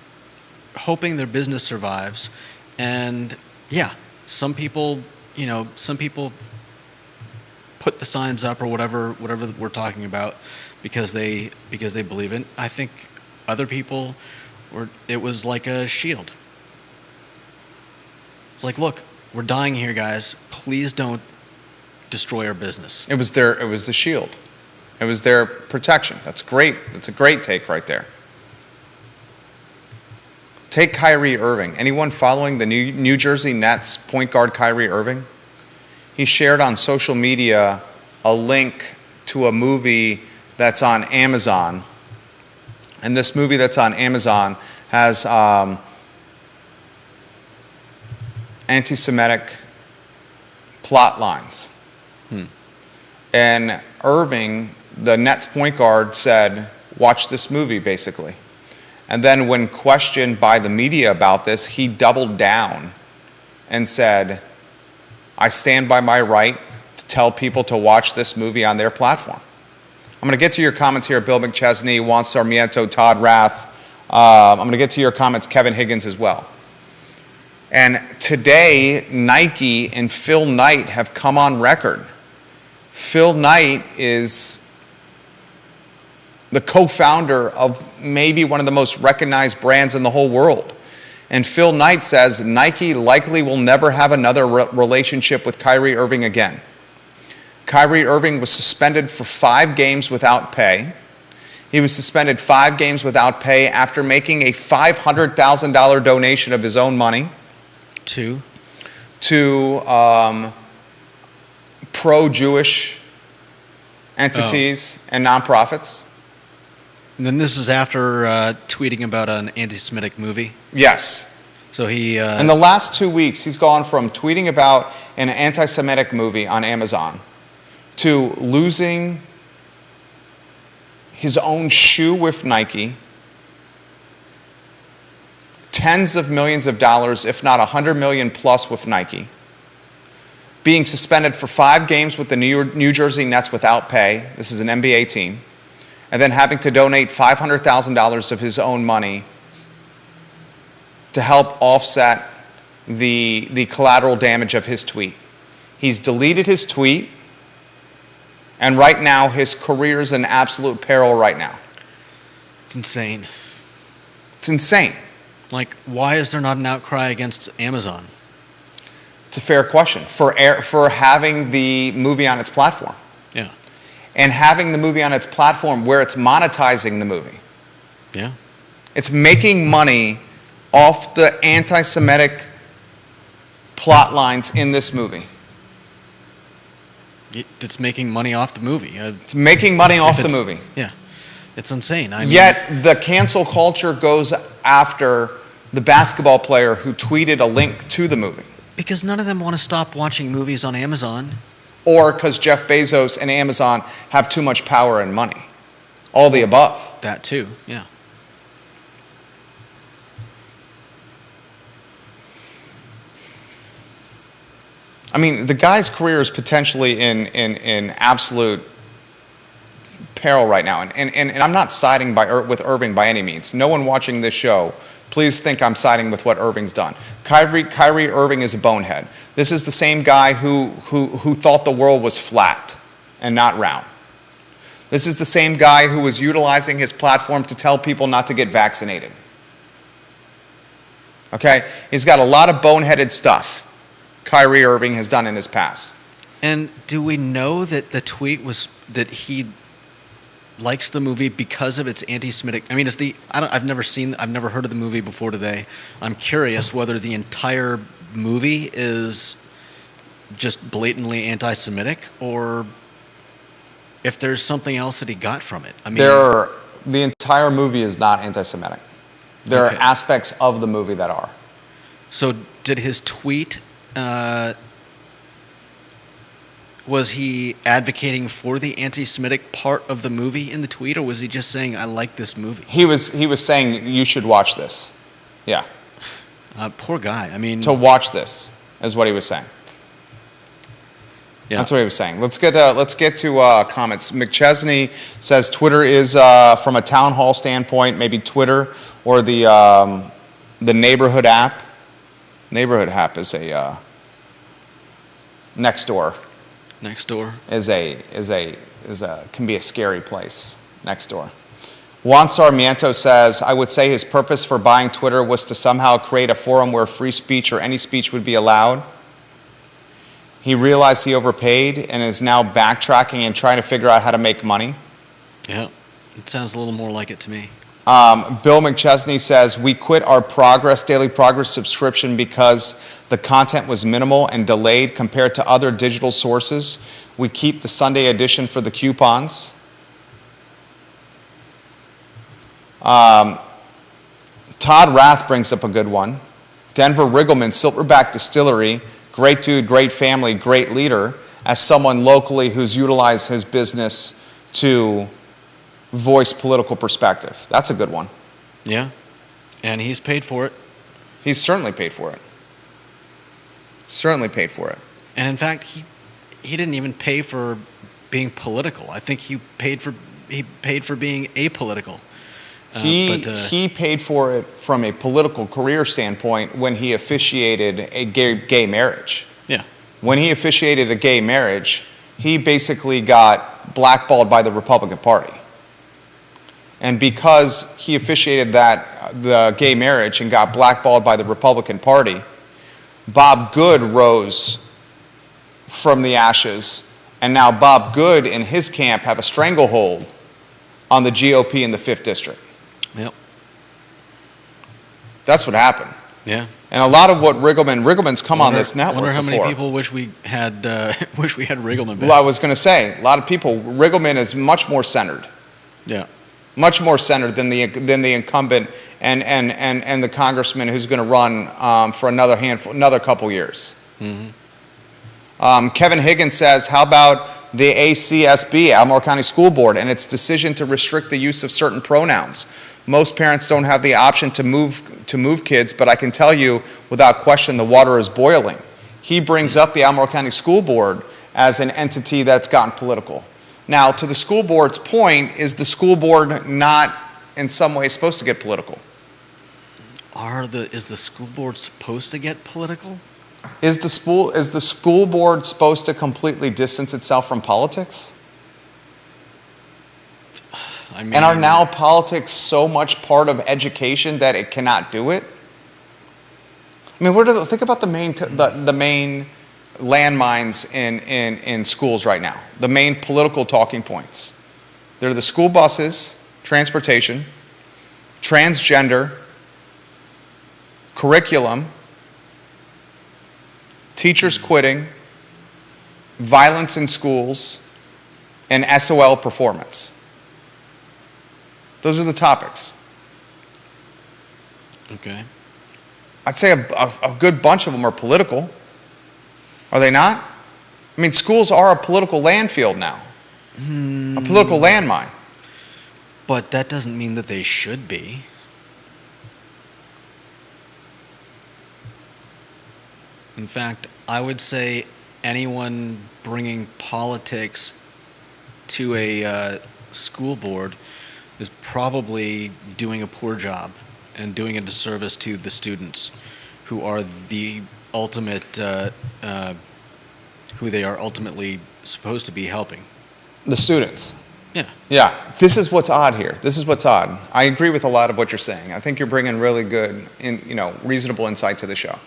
Speaker 2: hoping their business survives, and yeah, some people put the signs up or whatever we're talking about because they believe in. I think other people, it was like a shield. It's like, look, we're dying here, guys. Please don't destroy our business.
Speaker 1: It was the shield. It was their protection. That's great. That's a great take right there. Take Kyrie Irving. Anyone following the New Jersey Nets point guard Kyrie Irving? He shared on social media a link to a movie that's on Amazon. And this movie that's on Amazon has anti-Semitic plot lines. And Irving, the Nets point guard, said, watch this movie, basically. And then when questioned by the media about this, he doubled down and said, I stand by my right to tell people to watch this movie on their platform. I'm going to get to your comments here, Bill McChesney, Juan Sarmiento, Todd Rath. I'm going to get to your comments, Kevin Higgins, as well. And today, Nike and Phil Knight have come on record. Phil Knight is the co-founder of maybe one of the most recognized brands in the whole world. And Phil Knight says Nike likely will never have another relationship with Kyrie Irving again. Kyrie Irving was suspended for 5 games without pay. He was suspended 5 games without pay after making a $500,000 donation of his own money to pro-Jewish entities and nonprofits.
Speaker 2: And then this is after tweeting about an anti-Semitic movie.
Speaker 1: Yes.
Speaker 2: So he...
Speaker 1: in the last 2 weeks, he's gone from tweeting about an anti-Semitic movie on Amazon to losing his own shoe with Nike, tens of millions of dollars, if not $100 million plus with Nike, being suspended for 5 games with the New Jersey Nets without pay. This is an NBA team. And then having to donate $500,000 of his own money to help offset the collateral damage of his tweet. He's deleted his tweet, and right now his career is in absolute peril right now.
Speaker 2: It's insane.
Speaker 1: It's insane.
Speaker 2: Like, why is there not an outcry against Amazon?
Speaker 1: It's a fair question for having the movie on its platform.
Speaker 2: Yeah.
Speaker 1: And having the movie on its platform where it's monetizing the movie.
Speaker 2: Yeah.
Speaker 1: It's making money off the anti-Semitic plot lines in this movie.
Speaker 2: It's making money off the movie.
Speaker 1: It's making money off the movie.
Speaker 2: Yeah. It's insane. I mean,
Speaker 1: yet the cancel culture goes after the basketball player who tweeted a link to the movie.
Speaker 2: Because none of them want to stop watching movies on Amazon.
Speaker 1: Or because Jeff Bezos and Amazon have too much power and money. All the above.
Speaker 2: That too, yeah.
Speaker 1: I mean, the guy's career is potentially in absolute peril right now. And I'm not siding with Irving by any means. No one watching this show, please think I'm siding with what Irving's done. Kyrie Irving is a bonehead. This is the same guy who thought the world was flat and not round. This is the same guy who was utilizing his platform to tell people not to get vaccinated. Okay? He's got a lot of boneheaded stuff Kyrie Irving has done in his past.
Speaker 2: And do we know that the tweet was that he likes the movie because of its anti-Semitic? I mean, I've never heard of the movie before today. I'm curious whether the entire movie is just blatantly anti-Semitic or if there's something else that he got from it. I mean,
Speaker 1: the entire movie is not anti-Semitic. There are aspects of the movie that are.
Speaker 2: So did his tweet, was he advocating for the anti-Semitic part of the movie in the tweet, or was he just saying, I like this movie?
Speaker 1: He was saying, you should watch this. Yeah.
Speaker 2: Poor guy. I mean...
Speaker 1: To watch this is what he was saying.
Speaker 2: Yeah.
Speaker 1: That's what he was saying. Let's get to comments. McChesney says Twitter is, from a town hall standpoint, maybe Twitter or the Neighborhood app. Neighborhood app is a Nextdoor.
Speaker 2: Nextdoor
Speaker 1: can be a scary place. Nextdoor. Juan Sarmiento says, I would say his purpose for buying Twitter was to somehow create a forum where free speech or any speech would be allowed. He realized he overpaid and is now backtracking and trying to figure out how to make money.
Speaker 2: Yeah, it sounds a little more like it to me.
Speaker 1: Bill McChesney says, we quit our Daily Progress subscription because the content was minimal and delayed compared to other digital sources. We keep the Sunday edition for the coupons. Todd Rath brings up a good one. Denver Riggleman, Silverback Distillery, great dude, great family, great leader, as someone locally who's utilized his business to voice political perspective. That's a good one.
Speaker 2: Yeah, and he's paid for it.
Speaker 1: He's certainly paid for it. Certainly paid for it.
Speaker 2: And in fact, he didn't even pay for being political. I think he paid for paid for being apolitical.
Speaker 1: He paid for it from a political career standpoint when he officiated a gay marriage.
Speaker 2: Yeah.
Speaker 1: When he officiated a gay marriage, he basically got blackballed by the Republican Party. And because he officiated the gay marriage and got blackballed by the Republican Party, Bob Good rose from the ashes, and now Bob Good and his camp have a stranglehold on the GOP in the 5th District.
Speaker 2: Yep.
Speaker 1: That's what happened.
Speaker 2: Yeah.
Speaker 1: And a lot of what Riggleman's come on this network
Speaker 2: Wonder how
Speaker 1: before.
Speaker 2: many people wish we had Riggleman back.
Speaker 1: Well, I was going to say, a lot of people, Riggleman is much more centered.
Speaker 2: Yeah.
Speaker 1: Much more centered than the incumbent and the congressman who's going to run for another couple years. Mm-hmm. Kevin Higgins says, how about the ACSB, Albemarle County School Board, and its decision to restrict the use of certain pronouns? Most parents don't have the option to move kids, but I can tell you without question the water is boiling. He brings up the Albemarle County School Board as an entity that's gotten political. Now, to the school board's point, is the school board not in some way supposed to get political?
Speaker 2: Is the school board supposed to get political?
Speaker 1: Is the school board supposed to completely distance itself from politics?
Speaker 2: I mean,
Speaker 1: And are now politics so much part of education that it cannot do it? I mean, think about the main landmines in schools right now. The main political talking points. They're the school buses, transportation, transgender, curriculum, teachers quitting, violence in schools, and SOL performance. Those are the topics.
Speaker 2: Okay.
Speaker 1: I'd say a good bunch of them are political. Are they not? I mean, schools are a political landfill now, a political landmine.
Speaker 2: But that doesn't mean that they should be. In fact, I would say anyone bringing politics to a school board is probably doing a poor job and doing a disservice to the students who are the ultimate, who they are ultimately supposed to be helping.
Speaker 1: The students.
Speaker 2: Yeah.
Speaker 1: Yeah, this is what's odd here. This is what's odd. I agree with a lot of what you're saying. I think you're bringing really good, reasonable insight to the show.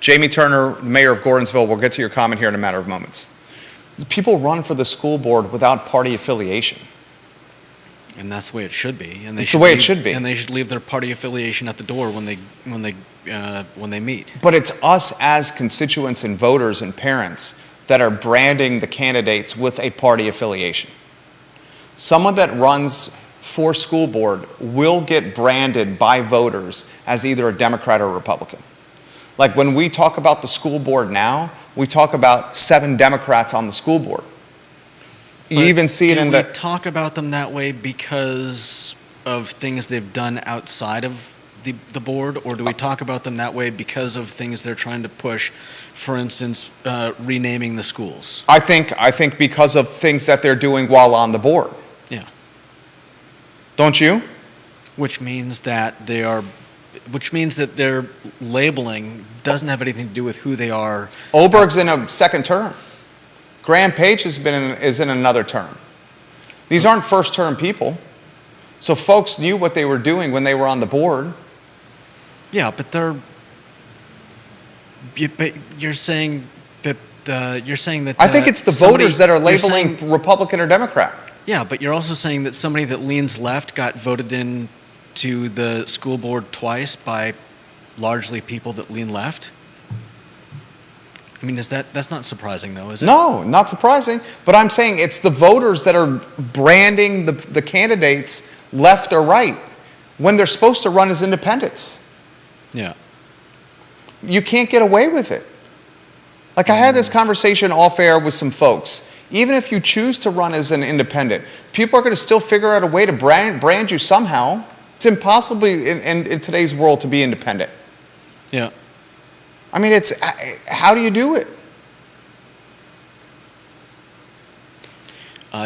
Speaker 1: Jamie Turner, the mayor of Gordonsville, we'll get to your comment here in a matter of moments. People run for the school board without party affiliation.
Speaker 2: And that's the way it should be. And
Speaker 1: It's the way it should be.
Speaker 2: And they should leave their party affiliation at the door when they meet.
Speaker 1: But it's us as constituents and voters and parents that are branding the candidates with a party affiliation. Someone that runs for school board will get branded by voters as either a Democrat or a Republican. Like when we talk about the school board now, we talk about 7 Democrats on the school board. You even see it in
Speaker 2: Do we talk about them that way because of things they've done outside of the board, or do we talk about them that way because of things they're trying to push, for instance, renaming the schools?
Speaker 1: I think because of things that they're doing while on the board.
Speaker 2: Yeah.
Speaker 1: Don't you?
Speaker 2: Which means that their labeling doesn't have anything to do with who they are.
Speaker 1: Oberg's in a second term. Graham Page is in another term. These aren't first-term people. So folks knew what they were doing when they were on the board.
Speaker 2: Yeah, but you're saying that
Speaker 1: I think it's the voters that are labeling Republican or Democrat.
Speaker 2: Yeah, but you're also saying that somebody that leans left got voted in to the school board twice by largely people that lean left? I mean, that's not surprising though, is it?
Speaker 1: No, not surprising. But I'm saying it's the voters that are branding the candidates left or right when they're supposed to run as independents.
Speaker 2: Yeah.
Speaker 1: You can't get away with it. Like I had this conversation off air with some folks. Even if you choose to run as an independent, people are going to still figure out a way to brand you somehow. It's impossible in today's world to be independent.
Speaker 2: Yeah.
Speaker 1: I mean, how do you do it?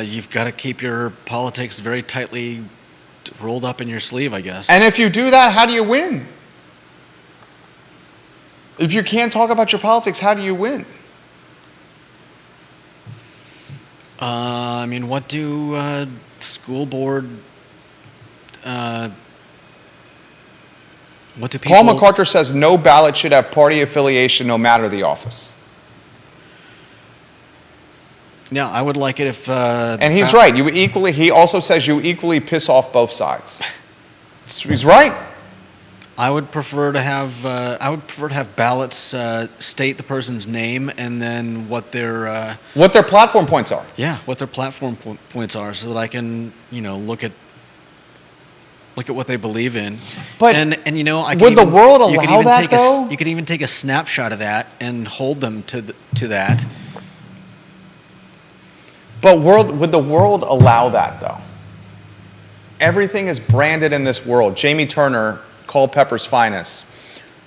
Speaker 2: You've got to keep your politics very tightly rolled up in your sleeve, I guess.
Speaker 1: And if you do that, how do you win? If you can't talk about your politics, how do you win?
Speaker 2: I mean, what do school board? What do people?
Speaker 1: Paul MacArthur says no ballot should have party affiliation, no matter the office.
Speaker 2: Yeah, I would like it if.
Speaker 1: And he's right. He also says you equally piss off both sides. He's right.
Speaker 2: I would prefer to have. I would prefer to have ballots state the person's name and then what their.
Speaker 1: What their platform points are.
Speaker 2: Yeah, what their platform points are, so that I can, look at what they believe in.
Speaker 1: But
Speaker 2: and I can
Speaker 1: would the world
Speaker 2: you could
Speaker 1: allow
Speaker 2: even
Speaker 1: that,
Speaker 2: take
Speaker 1: though?
Speaker 2: you could even take a snapshot of that and hold them to that.
Speaker 1: But would the world allow that, though? Everything is branded in this world. Jamie Turner, Culpepper's finest.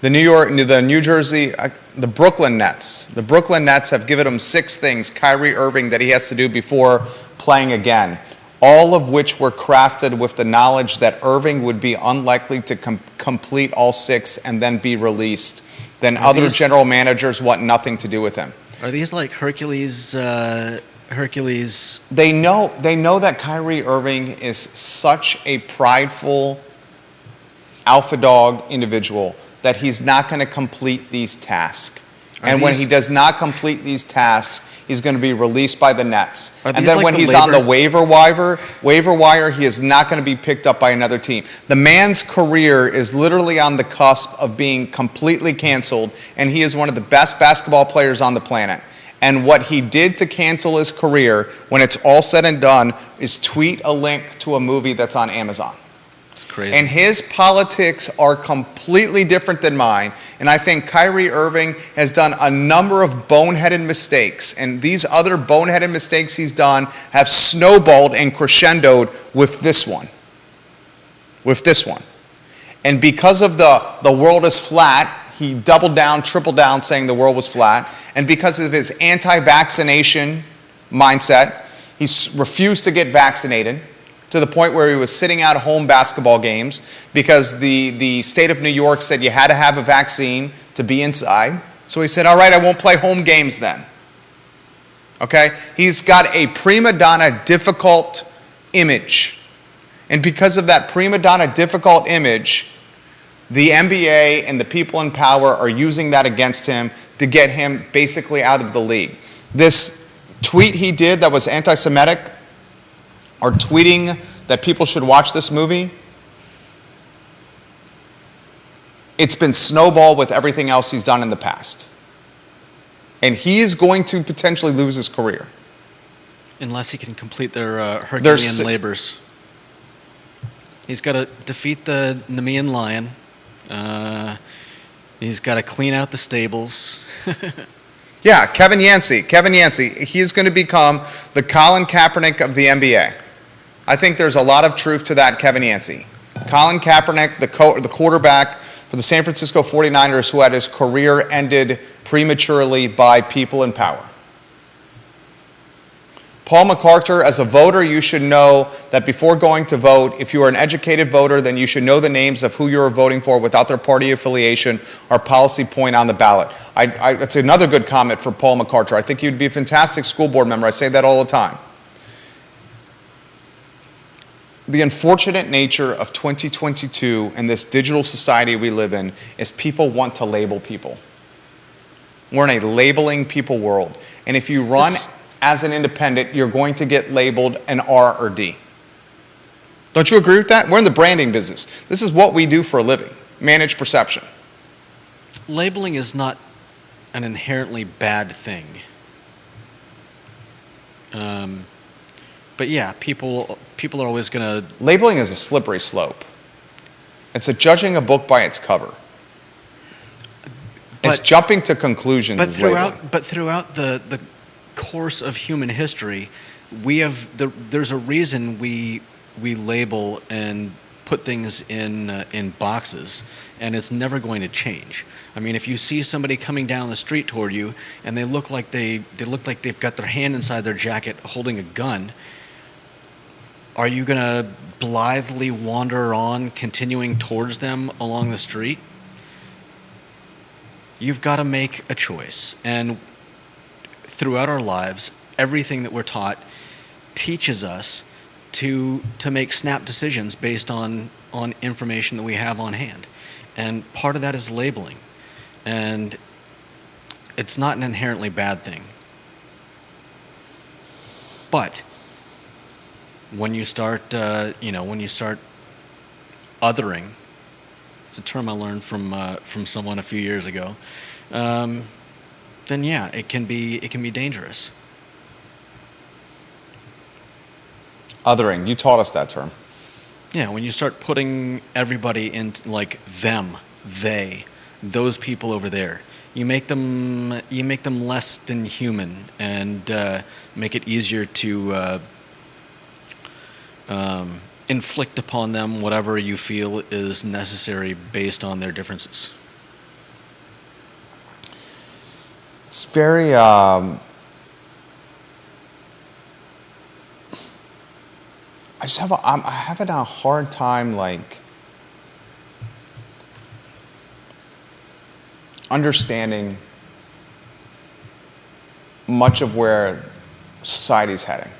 Speaker 1: The New Jersey, the Brooklyn Nets. The Brooklyn Nets have given him 6 things, Kyrie Irving, that he has to do before playing again. All of which were crafted with the knowledge that Irving would be unlikely to complete all 6 and then be released. Then other general managers want nothing to do with him.
Speaker 2: Are these like Hercules?
Speaker 1: They know that Kyrie Irving is such a prideful alpha dog individual that he's not going to complete these tasks. When he does not complete these tasks, he's going to be released by the Nets. And then when he's on the waiver wire, he is not going to be picked up by another team. The man's career is literally on the cusp of being completely canceled, and he is one of the best basketball players on the planet. And what he did to cancel his career, when it's all said and done, is tweet a link to a movie that's on Amazon.
Speaker 2: It's crazy.
Speaker 1: And his politics are completely different than mine. And I think Kyrie Irving has done a number of boneheaded mistakes. And these other boneheaded mistakes he's done have snowballed and crescendoed with this one. And because of the world is flat, he doubled down, tripled down, saying the world was flat. And because of his anti-vaccination mindset, he refused to get vaccinated, to the point where he was sitting out home basketball games because the state of New York said you had to have a vaccine to be inside. So he said, all right, I won't play home games then. Okay? He's got a prima donna difficult image. And because of that prima donna difficult image, the NBA and the people in power are using that against him to get him basically out of the league. This tweet he did that was anti-Semitic, or tweeting that people should watch this movie, it's been snowballed with everything else he's done in the past. And he is going to potentially lose his career.
Speaker 2: Unless he can complete their Herculean labors. He's got to defeat the Nemean lion. He's got to clean out the stables.
Speaker 1: Yeah, Kevin Yancey. He's going to become the Colin Kaepernick of the NBA. I think there's a lot of truth to that, Kevin Yancey. Colin Kaepernick, the quarterback for the San Francisco 49ers, who had his career ended prematurely by people in power. Paul MacArthur, as a voter, you should know that before going to vote, if you are an educated voter, then you should know the names of who you are voting for without their party affiliation or policy point on the ballot. That's another good comment for Paul MacArthur. I think you'd be a fantastic school board member. I say that all the time. The unfortunate nature of 2022 and this digital society we live in is people want to label people. We're in a labeling people world. And if you run as an independent, you're going to get labeled an R or D. Don't you agree with that? We're in the branding business. This is what we do for a living, manage perception.
Speaker 2: Labeling is not an inherently bad thing. But yeah, people are always going to...
Speaker 1: Labeling is a slippery slope. It's judging a book by its cover. It's jumping to conclusions.
Speaker 2: But throughout the course of human history, there's a reason we label and put things in boxes, and it's never going to change. I mean, if you see somebody coming down the street toward you and they look like they've got their hand inside their jacket holding a gun, are you going to blithely wander on, continuing towards them along the street? You've got to make a choice. And throughout our lives, everything that we're taught teaches us to make snap decisions based on information that we have on hand. And part of that is labeling. And it's not an inherently bad thing. But when you start, othering, it's a term I learned from someone a few years ago, then yeah, it can be dangerous.
Speaker 1: Othering, you taught us that term.
Speaker 2: Yeah, when you start putting everybody into like them, they, those people over there, you make them less than human, and make it easier to inflict upon them whatever you feel is necessary based on their differences.
Speaker 1: It's very I'm having a hard time like understanding much of where society's heading.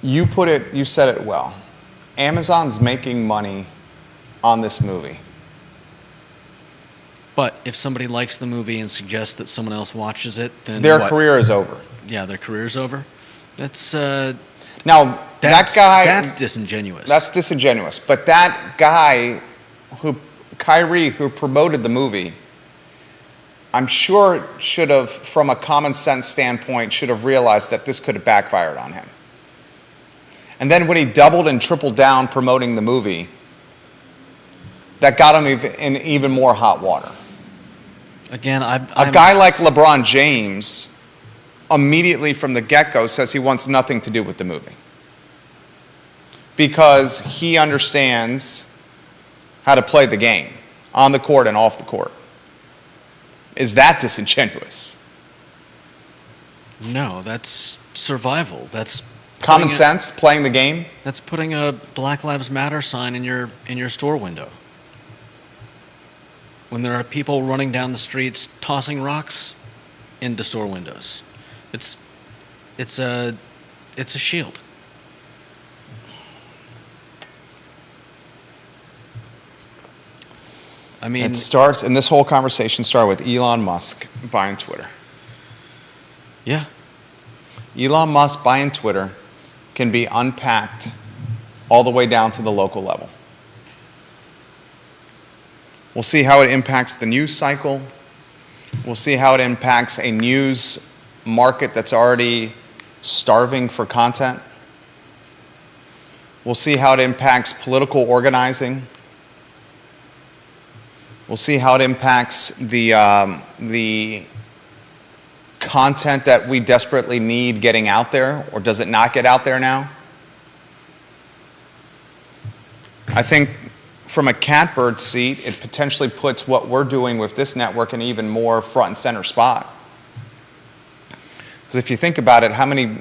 Speaker 1: You said it well. Amazon's making money on this movie.
Speaker 2: But if somebody likes the movie and suggests that someone else watches it, then
Speaker 1: Their
Speaker 2: what?
Speaker 1: career is over.
Speaker 2: Yeah, their career's over. That's
Speaker 1: Now,
Speaker 2: that's,
Speaker 1: that guy...
Speaker 2: that's disingenuous.
Speaker 1: That's disingenuous. But that guy, Kyrie, who promoted the movie, I'm sure should have, from a common sense standpoint, should have realized that this could have backfired on him. And then when he doubled and tripled down promoting the movie, that got him in even more hot water.
Speaker 2: Again,
Speaker 1: A guy like LeBron James immediately from the get-go says he wants nothing to do with the movie because he understands how to play the game on the court and off the court. Is that disingenuous?
Speaker 2: No, that's survival. That's
Speaker 1: Common sense, playing the game?
Speaker 2: That's putting a Black Lives Matter sign in your store window. When there are people running down the streets tossing rocks into store windows. It's a shield. I mean,
Speaker 1: It starts, and this whole conversation started with Elon Musk buying Twitter.
Speaker 2: yeah.
Speaker 1: Elon Musk buying Twitter can be unpacked all the way down to the local level. We'll see how it impacts the news cycle. We'll see how it impacts a news market that's already starving for content. We'll see how it impacts political organizing. We'll see how it impacts the content that we desperately need getting out there, or does it not get out there now? I think from a catbird seat, it potentially puts what we're doing with this network in even more front and center spot. Because if you think about it, how many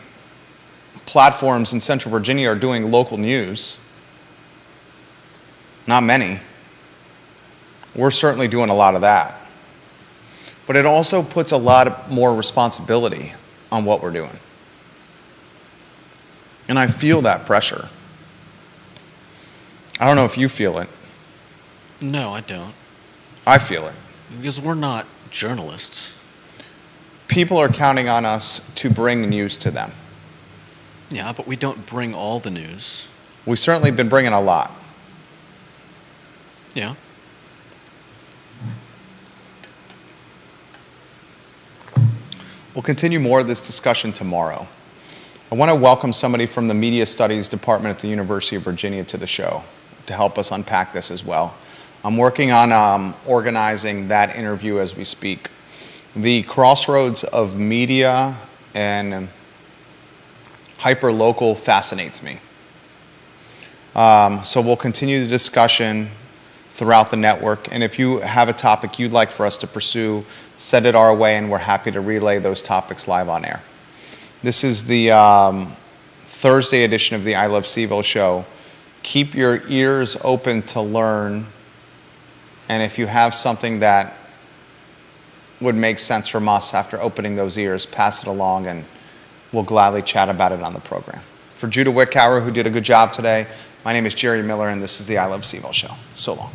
Speaker 1: platforms in Central Virginia are doing local news? Not many. We're certainly doing a lot of that. But it also puts a lot more responsibility on what we're doing. And I feel that pressure. I don't know if you feel it.
Speaker 2: No, I don't.
Speaker 1: I feel it.
Speaker 2: Because we're not journalists.
Speaker 1: People are counting on us to bring news to them.
Speaker 2: Yeah, but we don't bring all the news.
Speaker 1: We've certainly been bringing a lot.
Speaker 2: Yeah.
Speaker 1: We'll continue more of this discussion tomorrow. I want to welcome somebody from the Media Studies Department at the University of Virginia to the show to help us unpack this as well. I'm working on organizing that interview as we speak. The crossroads of media and hyper-local fascinates me. So we'll continue the discussion throughout the network, and if you have a topic you'd like for us to pursue, send it our way, and we're happy to relay those topics live on air. This is the Thursday edition of the I Love CVille show. Keep your ears open to learn, and if you have something that would make sense from us after opening those ears, pass it along, and we'll gladly chat about it on the program. For Judah Wickower, who did a good job today, my name is Jerry Miller, and this is the I Love CVille show. So long.